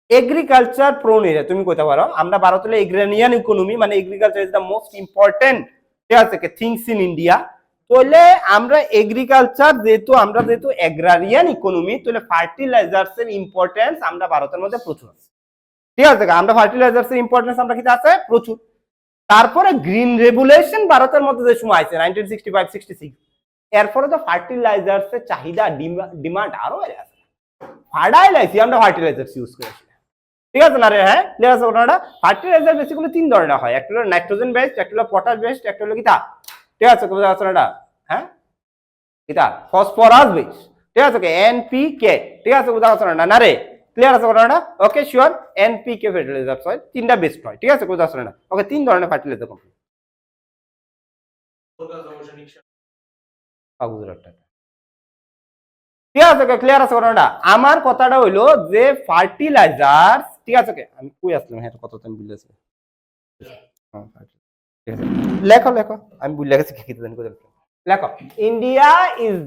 agriculture prone area তুমি কইতে পারো আমরা ভারতের এগ্রারিয়ান ইকোনমি মানে agriculture is the most important ঠিক আছে থিংস ইন ইন্ডিয়া তাহলে আমরা এগ্রিকালচার যেহেতু এগ্রারিয়ান ইকোনমি তাহলে ফার্টিলাইজার্স এর ইম্পর্টেন্স আমরা ভারতের মধ্যে প্রচুর আছে ঠিক আছে আমরা ফার্টিলাইজার্স এর ইম্পর্টেন্স আমরা কি আছে প্রচুর তারপরে গ্রিন রেভলিউশন ভারতের মধ্যে যে সময় আছে 1965-66 এরপরে তো ফার্টিলাইজার্স এর চাহিদা ডিমান্ড আরো বেড়ে আছে ফার্টিলাইজার আমরা ফার্টিলাইজার্স ইউজ করেছি ঠিক আছে না রে হ্যাঁ ক্লিয়ার আছে ওটা ফার্টিলাইজার বেসিক্যালি তিন ধরনের হয় একটা হলো নাইট্রোজেন বেসড একটা হলো পটাশ বেসড একটা হলো কিটা ঠিক আছে বুঝা যাচ্ছে না হ্যাঁ কিটা ফসফরাস বেসড ঠিক আছে এনপিকে ঠিক আছে বুঝা যাচ্ছে না রে ক্লিয়ার আছে ওটা ওকে শিওর এনপিকে ফার্টিলাইজার হয় তিনটা বেস্ট হয় ঠিক আছে বুঝা যাচ্ছে না ওকে তিন ধরনের ফার্টিলাইজার কোম্পানি গুজরাট ঠিক আছে ক্লিয়ার আছে কথাটা? আমার কথাটা হইলো যে ফার্টিলাইজার, ঠিক আছে আমি কই আসলাম, হ্যাঁ কত আমি বুঝতেছি, লেখো লেখো, আমি বুঝলে গেছি কি জানি করে লেখো। ইন্ডিয়া ইজ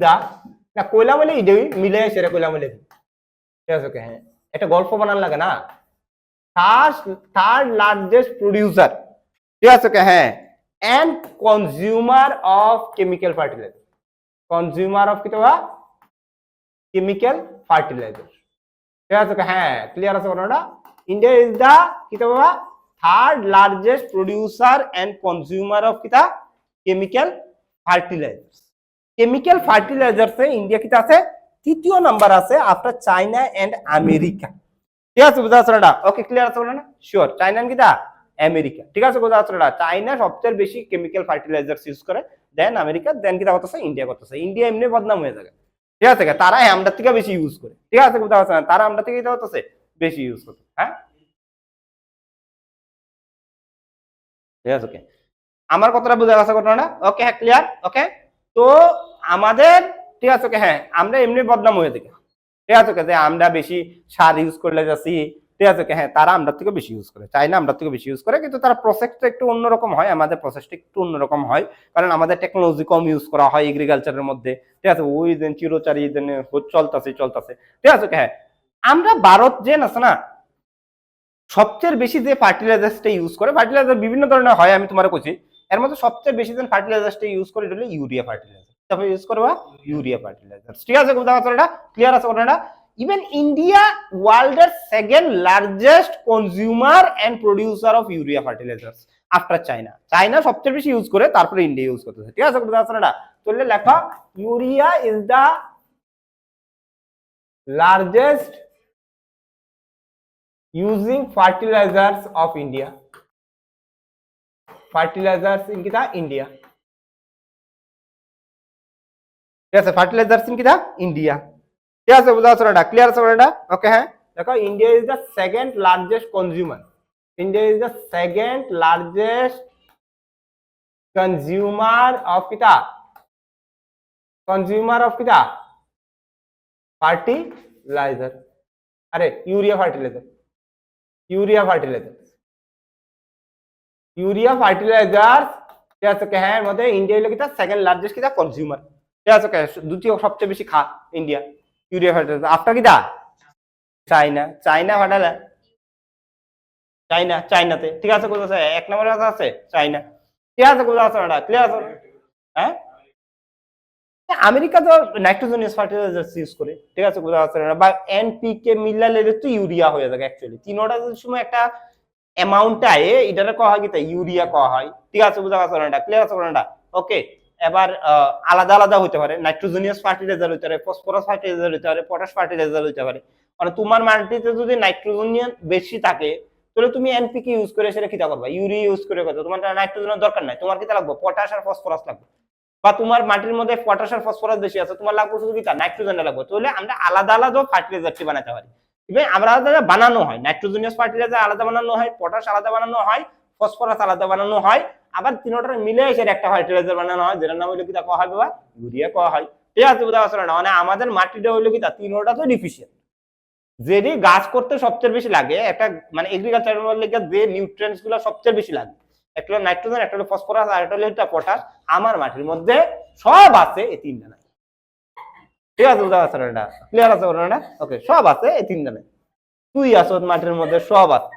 দা না কইলা বলে ইডেই মিলে সেটা কইলা বলে, ঠিক আছে হ্যাঁ একটা গল্প বানান লাগে না, থার্ড লার্জেস্ট প্রোডিউসার, ঠিক আছে হ্যাঁ, and consumer of chemical fertilizer, consumer of কিবা কেমিক্যাল ফার্টিলাইজার, ঠিক আছে হ্যাঁ ক্লিয়ার আছে কথাটা? ইন্ডিয়া ইজ দা কিবা third largest producer and consumer of কিতা কেমিক্যাল ফার্টিলাইজার। কেমিক্যাল ফার্টিলাইজারসে ইন্ডিয়া কিতা আছে তৃতীয় নাম্বার আছে আফটার চায়না এন্ড আমেরিকা, ঠিক আছে বুঝা আছে না? ওকে ক্লিয়ার আছে না? শিওর চায়না কিতা আমেরিকা, ঠিক আছে বুঝা আছে না? চায়না সবচেয়ে বেশি কেমিক্যাল ফার্টিলাইজারস ইউজ করে, দেন আমেরিকা, দেন কিতা করতেছে ইন্ডিয়া করতেছে। ইন্ডিয়া এমনি বদনাম হয়ে যাবে, ঠিক আছে তারা আমরা থেকে বেশি ইউজ করে, ঠিক আছে বুঝা আছে না? তারা আমরা থেকে কিতা করতেছে বেশি ইউজ করতে, হ্যাঁ ঠিক আছে ওকে আমার কথাটা বুঝা গেছে ঘটনাটা? ওকে হ্যাঁ ক্লিয়ার ওকে। তো আমাদের ঠিক আছে ওকে হ্যাঁ আমরা এমনি বদনাম হয়ে থাকি, ঠিক আছে ওকে যে আমরা বেশি সার ইউজ করলে যাচ্ছি, ঠিক আছে ওকে হ্যাঁ তারা আমরা থেকে বেশি ইউজ করে, চাইনা আমরা থেকে বেশি ইউজ করে, কিন্তু তার প্রসেসটা একটু অন্যরকম হয়, আমাদের প্রসেসটা একটু অন্যরকম হয়, কারণ আমাদের টেকনোলজি কম ইউজ করা হয় এগ্রিকালচারের মধ্যে, ঠিক আছে ওই দিন চিরচারি দিন চলতেছে, ঠিক আছে ওকে হ্যাঁ। আমরা ভারত যে আছে না সবচেয়ে বেশি যে ফার্টিলাইজারটা ইউজ করে, ফার্টিলাইজার বিভিন্ন ধরনের হয় আমি তোমার কইছি, এর মধ্যে সবচেয়ে বেশি যে ফার্টিলাইজারটা ইউজ করে এটা হলো ইউরিয়া ফার্টিলাইজার, তারপরে ইউজ করবা ইউরিয়া ফার্টিলাইজার, ঠিক আছে কথাটা ক্লিয়ার আছে কথাটা? ইভেন ইন্ডিয়া ওয়ার্ল্ডের second largest consumer and producer of urea fertilizer after China, China সবচেয়ে বেশি ইউজ করে তারপরে ইন্ডিয়া ইউজ করতেছে, ঠিক আছে কথাটা? তাহলে লেখা urea is the largest using fertilizers of India, fertilizers in kita India, ঠিক আছে fertilizers in kita India, ঠিক আছে বুঝা আছে না? ক্লিয়ার আছে না? ওকে হ্যাঁ দেখো India is the second largest consumer, India is the second largest consumer of কিতা, কনজিউমার অফ কিতা ফার্টিলাইজার, আরে urea fertiliser, urea fertiliser, urea fertilizer, ঠিক আছে হ্যাঁ মধ্যে ইন্ডিয়া হলো কিতা সেকেন্ড লার্জেস্ট কিতা কনজিউমার, ঠিক আছে দ্বিতীয় সবচেয়ে বেশি খা ইন্ডিয়া ইউরিয়া ফার্টিলাইজার আফটার কিতা চায়না, চায়না ফাটালা চায়না, চায়নাতে, ঠিক আছে কোথায় এক নম্বরে আছে চায়না, ঠিক আছে কোথায় আছে না? ক্লিয়ার আছে হ্যাঁ? আমেরিকা তো নাইট্রোজেনিয়াস ফার্টিলাইজার ইউজ করে, ঠিক আছে কোথায় আছে না? বা এনপিকে মিলালে তো ইউরিয়া হয়ে যায় অ্যাকচুয়ালি, তিনটা সময় একটা অ্যামাউন্টটা এটারে কয়া হয় কি ইউরিয়া কয়া হয়, ঠিক আছে বুঝা গেছে না? ক্লিয়ার আছে না? ওকে এবার আলাদা আলাদা হতে পারে, নাইট্রোজেনিয়াস ফার্টিলাইজার হতে পারে, ফসফরাস ফার্টিলাইজার হতে পারে, পটাশ ফার্টিলাইজার হতে পারে, মানে তোমার মাটিতে যদি নাইট্রোজেনিয়ান বেশি থাকে তাহলে তুমি এনপিকে ইউজ করে সেটা কিটা করবা, ইউরিয়া ইউজ করে করছো, তোমার নাইট্রোজেনের দরকার নাই, তোমার কিটা লাগবে পটাশ আর ফসফরাস লাগবে, বা তোমার মাটির মধ্যে পটাশ আর ফসফরাস বেশি আছে তোমার লাগবে শুধু কিটা নাইট্রোজেন লাগবে, তাহলে আমরা আলাদা আলাদা ফার্টিলাইজারটি বানাতে পারি, আমরা আলাদা বানানো হয়, নাইট্রোজেনিয়াস ফার্টিলাইজার আলাদা বানানো হয়, পটাশ আলাদা বানানো হয়, ফসফরাস আলাদা বানানো হয়, আবার তিনটার মিলে এসে একটা ফার্টিলাইজার বানানো হয় যেটার নাম হলো কি কয়া হয় বাবা ইউরিয়া কয়া হয়, ঠিক আছে বুঝা গেছে না? মানে আমাদের মাটিটা হলো কি তিনটা তো ডিফিশিয়েন্ট, যেটি গাছ করতে সবচেয়ে বেশি লাগে, একটা মানে এগ্রিকালচারের মধ্যে যে নিউট্রিয়েন্টস গুলো সবচেয়ে বেশি লাগে, একটা হলো নাইট্রোজেন, একটা হলো ফসফরাস, আর একটা হলো পটাশ, আমার মাটির মধ্যে সব আছে এই তিনটা নাই, ঠিক আছে বুঝা গেছে না? ক্লিয়ার আছে না? ওকে সব আছে এই তিনটা নাই, তুই আসো মাটির মধ্যে সব আছে,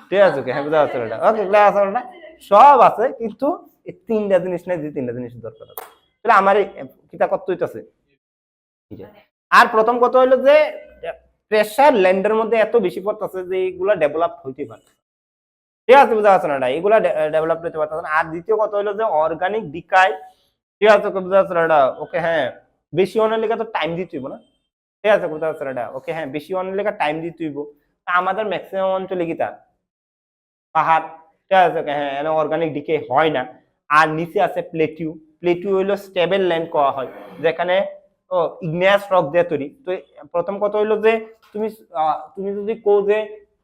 ঠিক আছে ওকে হ্যাঁ বুঝা গেছে না? ওকে ক্লিয়ার আছে না? সব আছে কিন্তু এই তিনটা জিনিস নাই, যে তিনটা জিনিস দরকার আছে, তাহলে আমার কিতা কত হইতাছে, আর প্রথম কথা হইলো যে প্রেসার ল্যান্ডের মধ্যে এত বেশি পড়তেছে যে এগুলা ডেভেলপ হইতে পারে, ঠিক আছে বুঝা যাচ্ছে না? এগুলা ডেভেলপ হইতে পারতেছে না। আর দ্বিতীয় কথা হইলো যে অর্গানিক ডিকাই, ঠিক আছে বুঝা যাচ্ছে না? ওকে হ্যাঁ বেশি অনেক লেগে তো টাইম দিতে হইব না, ঠিক আছে বুঝা যাচ্ছে না? ওকে হ্যাঁ বেশি অনেক লেগে টাইম দিতে হইব, আমাদের ম্যাক্সিমাম অঞ্চলে কিতা পাহাড়, ঠিক আছে হ্যাঁ অর্গানিক ডিকে হয় না, আর নিচে আছে প্লেটিউ, প্লেটিউ হইলো স্টেবল ল্যান্ড করা হয় যেখানে ইগনিয়াস রক দিয়ে তৈরি। তো প্রথম কথা হইলো যে তুমি তুমি যদি কো যে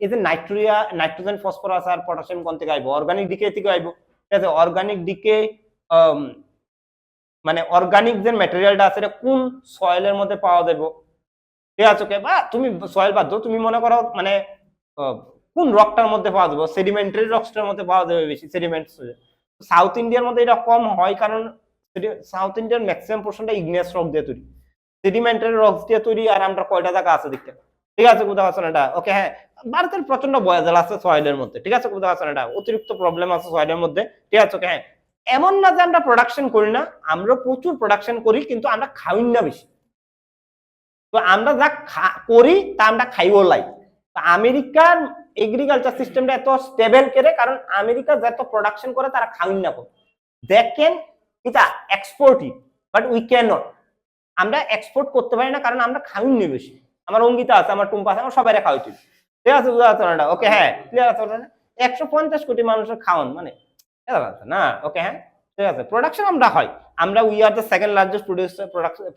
এই যে নাইট্রোজেন ফসফরাস আর পটাশিয়াম কোন থেকে আইবো, অর্গানিক ডিকে থেকে আইবো, ঠিক আছে অর্গানিক ডিকে মানে অর্গানিক যে ম্যাটেরিয়ালটা আছে এটা কোন সয়েলের মধ্যে পাওয়া যাবে, ঠিক আছে ওকে, বা তুমি সয়েল বাদ দাও, তুমি মনে করো মানে কোন রকটার মধ্যে পাওয়া যাবে, সেডিমেন্টারি রকটার মধ্যে পাওয়া যাবে বেশি, সেডিমেন্ট। সাউথ ইন্ডিয়ার মধ্যে এটা কম হয় কারণ সাউথ ইন্ডিয়ার ম্যাক্সিমাম পোর্শনটা ইগনিয়াস রক দিয়ে তৈরি, সেডিমেন্টারি রকস দিয়ে তৈরি, আর আমরা কয়টা জায়গা আছে দেখতে, ঠিক আছে বুঝতে পারছো না এটা, ওকে হ্যাঁ। ভারতের প্রচন্ড বয়াজাল আছে সয়েলের মধ্যে, ঠিক আছে বুঝতে পারছো না এটা, অতিরিক্ত প্রবলেম আছে সয়েলের মধ্যে, ঠিক আছে ওকে হ্যাঁ। এমন না যে আমরা প্রোডাকশন করি না, আমরা প্রচুর প্রোডাকশন করি কিন্তু আমরা খাই না বেশি। তো আমরা যা করি তা আমরা খাইও লাই। আমেরিকার এগ্রিকালচার সিস্টেমটা এত স্টেবল করে কারণ আমেরিকা যত প্রোডাকশন করে তারা খাই না, দেখেন এটা এক্সপোর্টই, বাট উই ক্যান নট, আমরা এক্সপোর্ট করতে পারি না কারণ আমরা খাই না বেশি। আমার অঙ্কিতা আছে, আমার টুম্পা আছে, আমার সবাই খাওয়াই, ঠিক আছে বুঝতে পারছো না, ওকে হ্যাঁ ক্লিয়ার আছে না। 150 কোটি মানুষের খাওয়ান মানে না, ওকে হ্যাঁ ঠিক আছে। প্রোডাকশন আমরা হয়, আমরা we are the second largest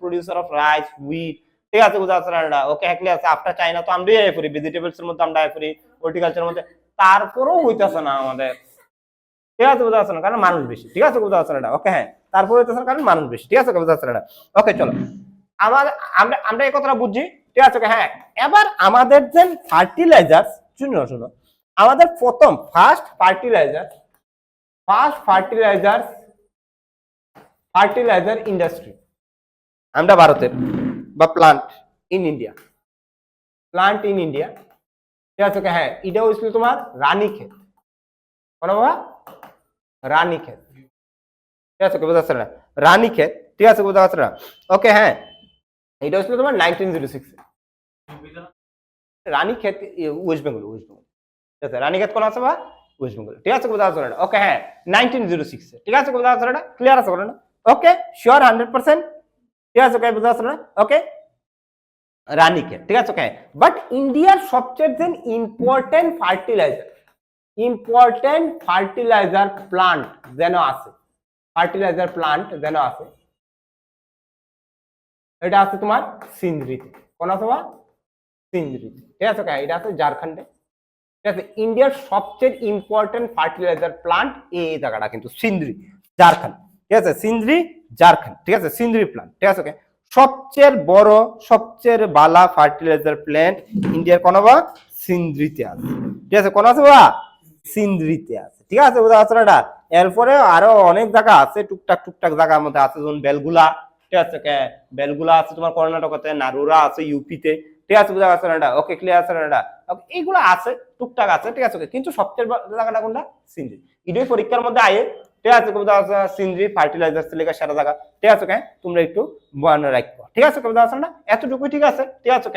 producer of rice, wheat, ঠিক আছে বুঝতে পারছো না, ওকে হ্যাঁ ক্লিয়ার আছে। আফটার চাইনা তো আমরাই আই করি, ভেজিটেবলস এর মধ্যে আমরা আই করি, হর্টিকালচারের মধ্যে, তারপরেও হইতাছে না আমাদের, ঠিক আছে বুঝতে পারছো না, কারণ মানুষ বেশি, ঠিক আছে বুঝতে পারছো না, ওকে হ্যাঁ তারপরে হইতাছে না কারণ মানুষ বেশি, ঠিক আছে বুঝতে পারছো না, ওকে চলো আমাদের আমরা এই কথাটা বুঝছি, ঠিক আছে হ্যাঁ। এবার আমাদের যে ফার্টিলাইজার, শুনো শুনো, আমাদের প্রথম ফার্স্ট ফার্টিলাইজার ইন্ডাস্ট্রি আমরা ভারতের, বা প্লান্ট ইন ইন্ডিয়া, ঠিক আছে হ্যাঁ, এটা হয়েছিল তোমার রানীক্ষেত, বলো বাবা রানীক্ষেত, ঠিক আছে বুঝতে পারছো না, রানীক্ষেত, ঠিক আছে বুঝতে পারছো না, ওকে হ্যাঁ। এটা হচ্ছিল তোমার 1906 রানীক্ষেত, ওয়েস্ট বেঙ্গল, ঠিক আছে রানীক্ষেত কোন আছে বা ওয়েস্ট বেঙ্গল, ঠিক আছে বুঝতে পারছো না, ওকে হ্যাঁ 1906, ঠিক আছে বুঝতে পারছো না, ক্লিয়ার আছে বলো না, ওকে শিওর 100%, ঠিক আছে ওকে বুঝতে পারছো না, ওকে রানীক্ষেত, ঠিক আছে ওকে। বাট ইন্ডিয়ার সবচেয়ে ইম্পর্টেন্ট ফার্টিলাইজার প্লান্ট যেন আছে, এটা আছে তোমার সিন্দ্রিতে, কোন আছে বা সিন্দ্রিতে, ঠিক আছে এটা আছে ঝাড়খণ্ডে, ঠিক আছে। ইন্ডিয়ার সবচেয়ে ইম্পর্টেন্ট ফার্টিলাইজার প্লান্ট এই জায়গাটা কিন্তু সিন্দ্রি, ঝাড়খণ্ড, ঠিক আছে সিন্দ্রি ঝাড়খণ্ড, ঠিক আছে সিন্দ্রি প্লান্ট, ঠিক আছে ওকে। সবচেয়ে বড় সবচেয়ে বালা ফার্টিলাইজার প্ল্যান্ট ইন্ডিয়ার কোন বা সিন্দ্রিতে আছে, ঠিক আছে কোন আছে বা সিন্দ্রিতে আছে, ঠিক আছে বুঝা আছে না। এরপরে আরো অনেক জায়গা আছে, টুকটাক জায়গার মধ্যে আছে, যেমন বেলগুলা, ঠিক আছে বেলগুলা আছে তোমার কর্ণাটকতে, নারুরা আছে ইউপিতে, ঠিক আছে বুঝা আছে না, ওকে ক্লিয়ার আছে না, এইগুলো আছে টুকটাক আছে, ঠিক আছে কিন্তু সবচেয়ে জায়গাটা কোনটা সিন্দ্রি, এটাই পরীক্ষার মধ্যে আয়ে, ঠিক আছে বুঝা আছে সিন্দ্রি ফার্টিলাইজার লেখা সেরা জায়গা, ঠিক আছে তোমরা একটু মনে রাখবো, ঠিক আছে বুঝা আছে না, এতটুকুই ঠিক আছে, ঠিক আছে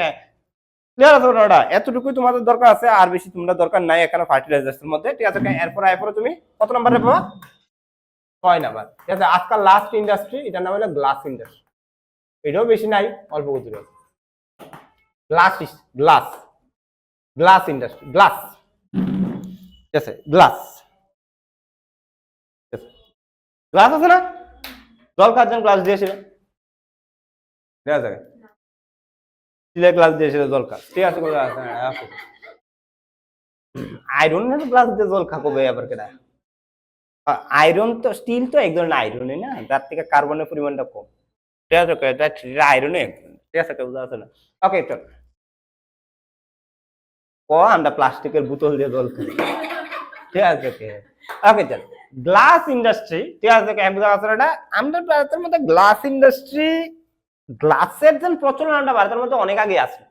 ক্লিয়ার আছে না, এতটুকুই তোমাদের দরকার আছে, আর বেশি তোমরা দরকার নাই এখানে ফার্টিলাইজারের মধ্যে, ঠিক আছে এরপরে তুমি কত নম্বরে পাবা 6 নাম্বার, ঠিক আছে। আজকাল লাস্ট ইন্ডাস্ট্রি, এটার নাম হলো গ্লাস ইন্ডাস্ট্রি, এটাও বেশি নাই অল্প গতির, গ্লাস ইন্ডাস্ট্রি, ঠিক আছে গ্লাস আছে না, জল খাওয়ার জন্য গ্লাস দিয়েছিল, ঠিক আছে স্টিলের গ্লাস দিয়েছিল জল খা, ঠিক আছে আয়রন গ্লাস দিয়ে জল খাবো আবার কেনা, আয়রন তো স্টিল তো এক ধরনের আয়রনই না, তার থেকে কার্বনের পরিমাণটা কম, ঠিক আছে আয়রনে, ঠিক আছে বুঝা আছে না, ওকে চল আমরা প্লাস্টিকের বোতল দিয়ে জল খাই, ঠিক আছে ওকে চল গ্লাস ইন্ডাস্ট্রি, ঠিক আছে বুঝা আছে না। আমাদের ভারতের মধ্যে গ্লাস ইন্ডাস্ট্রি, গ্লাসের যে প্রচলন আমরা ভারতের মধ্যে অনেক আগে আছে,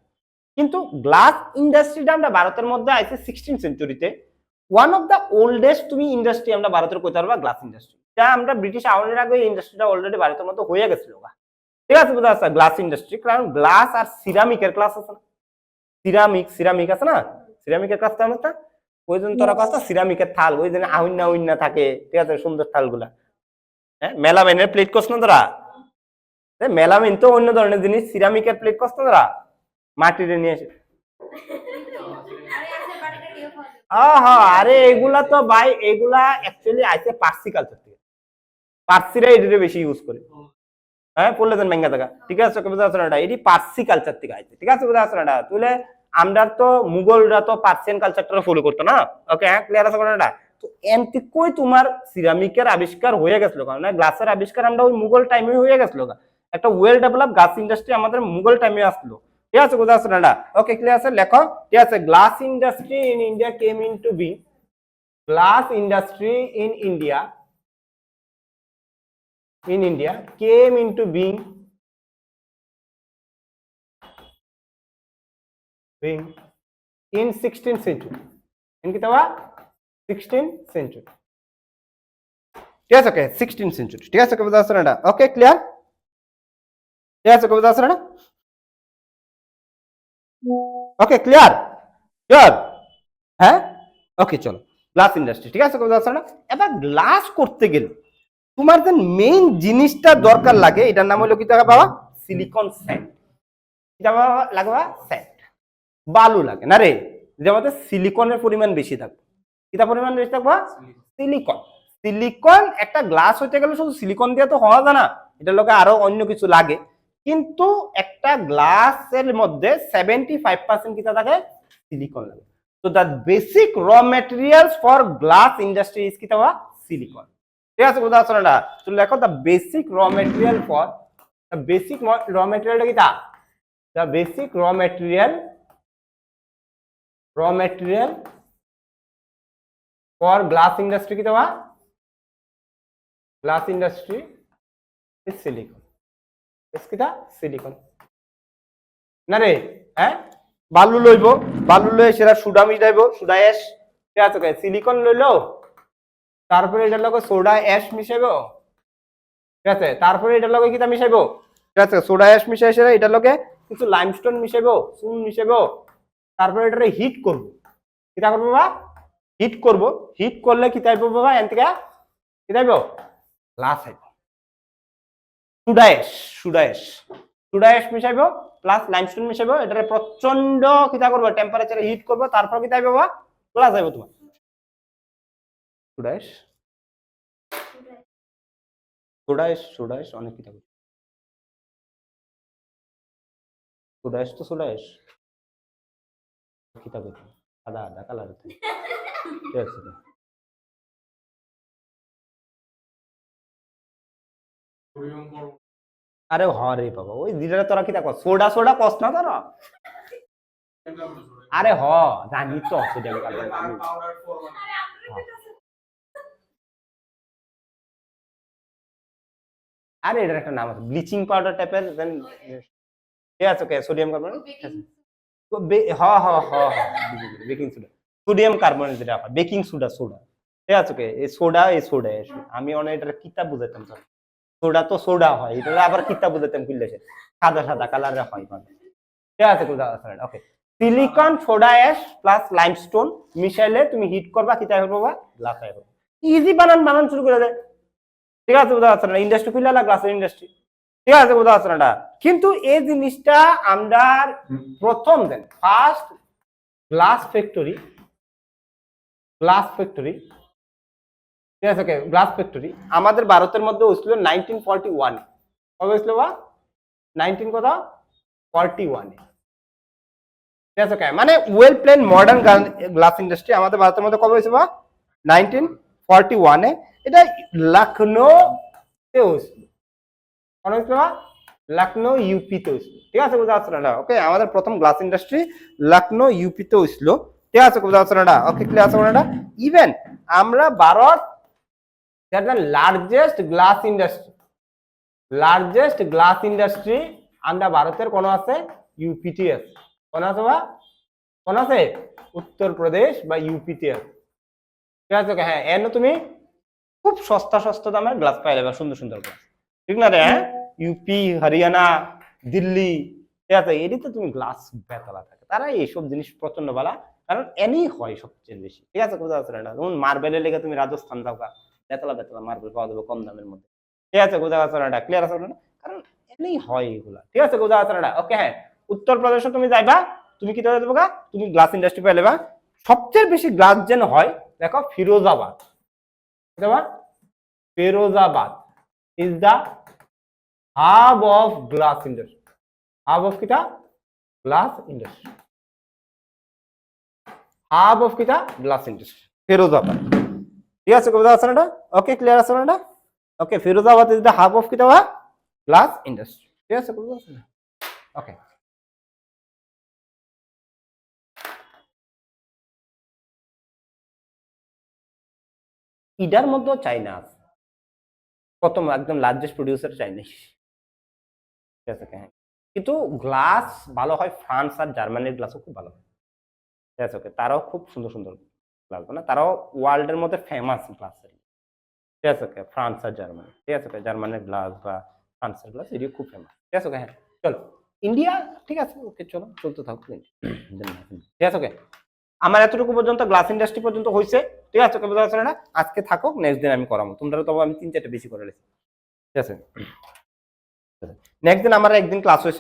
কিন্তু গ্লাস ইন্ডাস্ট্রিটা আমরা ভারতের মধ্যে আছে 16th সেঞ্চুরিতে। ওয়ান অফ দ্য ওল্ডেস্ট তুমি ইন্ডাস্ট্রি আমরা ভারতের কইতে পারবা গ্লাস ইন্ডাস্ট্রি, যা আমরা ব্রিটিশ আমলের আগে এই ইন্ডাস্ট্রিটা অলরেডি ভারতের মধ্যে হয়ে গেছিল, ঠিক আছে বুঝা আছে গ্লাস ইন্ডাস্ট্রি, কারণ গ্লাস আর সিরামিকের ক্লাস আছে না, সিরামিক আছে না, সিরামিকের ক্লাস কেমন একটা ওই জন্য তোরা কথা সিরামিকের থাল, ওই জন্য আউন্না থাকে, ঠিক আছে সুন্দর থালগুলা, হ্যাঁ মেলামেনের প্লেট কস না তোরা, মেলামিন তো অন্য ধরনের জিনিস, সিরামিকের প্লেট কস না তোরা, মাটির নিয়ে এসে, আরে এগুলা তো ভাই এগুলা অ্যাকচুয়ালি আইছে পার্সি কালচার থেকে, পার্সিরা এটারে বেশি ইউজ করে, হ্যাঁ পড়লে দেন ব্যাঙ্গা থাকা, ঠিক আছে বুঝা আছে না, এটি পার্সি কালচার থেকে আইছে, ঠিক আছে বুঝা আছে না, তুলে আমরা তো মুঘলরা তো পার্সিয়ান কালচারটা ফলো করতো না, ওকে হ্যাঁ ক্লিয়ার আছে না, তো এমতি কই তোমার সিরামিকের আবিষ্কার হয়ে গেছিল, কারণ গ্লাসের আবিষ্কার আমরা ওই মুঘল টাইমে হয়ে গেছিল, একটা ওয়েল ডেভেলপ গ্লাস ইন্ডাস্ট্রি আমাদের মুঘল টাইমে আসলো। ঠিক আছে, কোথাও আছে না? ওকে, ক্লিয়ার আছে, লেখো। ঠিক আছে, glass industry in India came into being, glass industry in India came into being in 16th century, in kitaba 16th century। ঠিক আছে, ওকে 16th century। ঠিক আছে, কবিতা আছে না? ওকে, ক্লিয়ার? ঠিক আছে, কবিতা আছে না? ওকে, ক্লিয়ার? ক্লিয়ার? হ্যাঁ, ওকে, চলো গ্লাস ইন্ডাস্ট্রি। ঠিক আছে, কবিতা আছে না? এবার গ্লাস করতে গেলে তোমার যে মেইন জিনিসটা দরকার লাগে, এটার নাম হলো কি টাকা বাবা? Silicon sand. কিটা বাবা লাগবা? স্যান্ড। বালু লাগে না রে, যে আমাদের সিলিকনের পরিমাণ বেশি থাকবে। কিটা পরিমাণ বেশি থাকবা? সিলিকন। সিলিকন একটা গ্লাস হইতে গেলে শুধু সিলিকন দিয়ে তো হওয়া যায় না, এটার লগে আরো অন্য কিছু লাগে। কিন্তু একটা গ্লাসের মধ্যে 75% কিটা থাকে? সিলিকন লাগে। তো দ্য বেসিক র materials for glass industry is কিটা বাবা? সিলিকন। ঠিক আছে, উদাহরণটা তুমি লেখো, দ্য বেসিক র ম্যাটেরিয়াল ফর, দ্য বেসিক র ম্যাটেরিয়ালটা কিটা? দ্য বেসিক র ম্যাটেরিয়াল for glass industry की दवा, glass industry is silicon, इसकी था silicon ना रे, हैं? बालू लइबो, बालू लए সেটা সুডা মিশাইবো, সুডা অ্যাশ। ঠিক আছে, ওকে, সিলিকন লইলো, তারপরে এটার লগে সোডা অ্যাশ মিশাইবো। ঠিক আছে, তারপরে এটার লগে কিটা মিশাইবো? ঠিক আছে, সোডা অ্যাশ মিশাই সেটা এটার লগে কিছু লাইমস্টোন মিশাইবো, চুন মিশাইবো, তারপরে এটারে হিট করবো। কিটা করবো বাবা? হিট করব। হিট করলে কি টাইপ বাবা? এন থেকে কি টাইপ? গ্লাস আইব। সুডাইশ মিশাইব প্লাস লাইমস্টোন মিশাইব, এটারে প্রচন্ড কিটা করব? টেম্পারেচারে হিট করব, তারপর কি টাইপ বাবা? গ্লাস আইব তোমার। সুডাইশ অনেক কিটা করব। সুডাইশ কিটা করব? আদা আদা কালার হতে। ঠিক আছে, আরে হরে বাবা, ওই দিটা তোরা কি দেখো, সোডা কস না তোরা? আরে হ, জানি তো সোডিয়াম কার্বনেট। আরে এটার একটা নাম আছে, ব্লিচিং পাউডার টাইপের। ঠিক আছে, ওকে, সোডিয়াম কার্বনেট। হ্যাঁ হ্যাঁ হ্যাঁ, বেকিং সোডা, সোডিয়াম কার্বনেট যেটা, বেকিং সোডা। ঠিক আছে, ওকে, এই সোডা আমি অনেক এটা কিতাব বুঝাইতাম। সোডা তো সোডা হয়, এটা আবার কিতাব বুঝাইতাম কিনলে সাদা কালারের হয় মানে। ঠিক আছে, okay, silicon soda ash plus limestone মিশাইলে তুমি হিট করবা, কিতা করবা? গ্লাস আইব। ইজি বানান শুরু করে দেয়। ঠিক আছে, উদাহরণ ইন্ডাস্ট্রি খুললা গ্লাসের ইন্ডাস্ট্রি। ঠিক আছে, উদাহরণটা কিন্তু এই জিনিসটা আমরা প্রথম দেন ফার্স্ট গ্লাস ফ্যাক্টরি। ঠিক আছে, ওকে, গ্লাস ফ্যাক্টরি আমাদের ভারতের মধ্যে হয়েছিল 1941। কবে হয়েছিল বা? 1941। ঠিক আছে, ওকে, মানে well plan modern glass industry আমাদের ভারতের মধ্যে কবে হয়েছে বা? 1941-এ। এটা লখনৌ তে হয়েছিল। কোন হয়েছিল বা? লখনৌ ইউপিতে হয়েছিল। ঠিক আছে, বুঝা? ওকে, আমাদের প্রথম গ্লাস ইন্ডাস্ট্রি লখনৌ ইউপিতে হয়েছিল। ঠিক আছে, বুঝা? ওকে, ক্লিয়ার আছে? ইভেন আমরা ভারত লার্জেস্ট গ্লাস ইন্ডাস্ট্রি আমরা ভারতের কোন আছে? ইউপিতে আছে। কোন আছে বা? কোন আছে? উত্তরপ্রদেশ বা ইউপিতে আছে। ঠিক আছে, হ্যাঁ, এর তুমি খুব সস্তা দামের গ্লাস পাইলে বা সুন্দর গ্লাস। ঠিক না রে? হ্যাঁ, ইউপি, হরিয়ানা, দিল্লি, ঠিক আছে, এদিকে তুমি গ্লাস বেতলা থাকে, তারা এইসব জিনিস প্রচন্ড বালা, কারণ এনি হয় সবচেয়ে বেশি। ঠিক আছে, কোথাও আছে না? যেমন মার্বেলের লেগে তুমি রাজস্থান যাও, বেতলা মার্বেল পাওয়া যাবে কম দামের মধ্যে। ঠিক আছে, কোথাও আছে না? ক্লিয়ার আছে না? কারণ এনি হয় এগুলা। ঠিক আছে, কোথাও আছে না? ওকে, হ্যাঁ, উত্তরপ্রদেশে তুমি যাইবা, তুমি কি দেবো? তুমি গ্লাস ইন্ডাস্ট্রি পাইলে বা সবচেয়ে বেশি গ্লাস যেন হয়, দেখো Firozabad is the hub of glass industry. Hub of kita? Glass industry. Firozabad. ঠিক আছে বুঝা আছে না? ওকে ক্লিয়ার আছে না? Okay, Firozabad is the hub of কি দেওয়া গ্লাস ইন্ডাস্ট্রি। ঠিক আছে বুঝা আছে না? ওকে, ইডার মধ্যেও চাইনা আছে, প্রথম একদম লার্জেস্ট প্রডিউসার চাইনা। ঠিক আছে, হ্যাঁ, কিন্তু গ্লাস ভালো হয় ফ্রান্স আর জার্মানির গ্লাসও খুব ভালো হয়। ঠিক আছে ওকে, তারাও খুব সুন্দর সুন্দর গ্লাস বানায়, তারাও ওয়ার্ল্ডের মধ্যে ফেমাস গ্লাসের। ঠিক আছে ওকে, ফ্রান্স আর জার্মানি। ঠিক আছে ওকে, জার্মানির গ্লাস বা ফ্রান্সের গ্লাস এটিও খুব ফেমাস। ঠিক আছে ওকে, হ্যাঁ চলো ইন্ডিয়া। ঠিক আছে ওকে, চলো চলতে থাকুক। ঠিক আছে ওকে, আমার এতটুকু পর্যন্ত গ্লাস ইন্ডাস্ট্রি পর্যন্ত হয়েছে। ঠিক আছে ওকে, বোঝা যাচ্ছে না? আজকে থাকুক, নেক্সট দিন আমি করাবো। তোমরা তো আমি 3-4টা বেশি করে রেখেছি। ঠিক আছে, নেক্সট দিন আমার একদিন ক্লাস হয়েছে।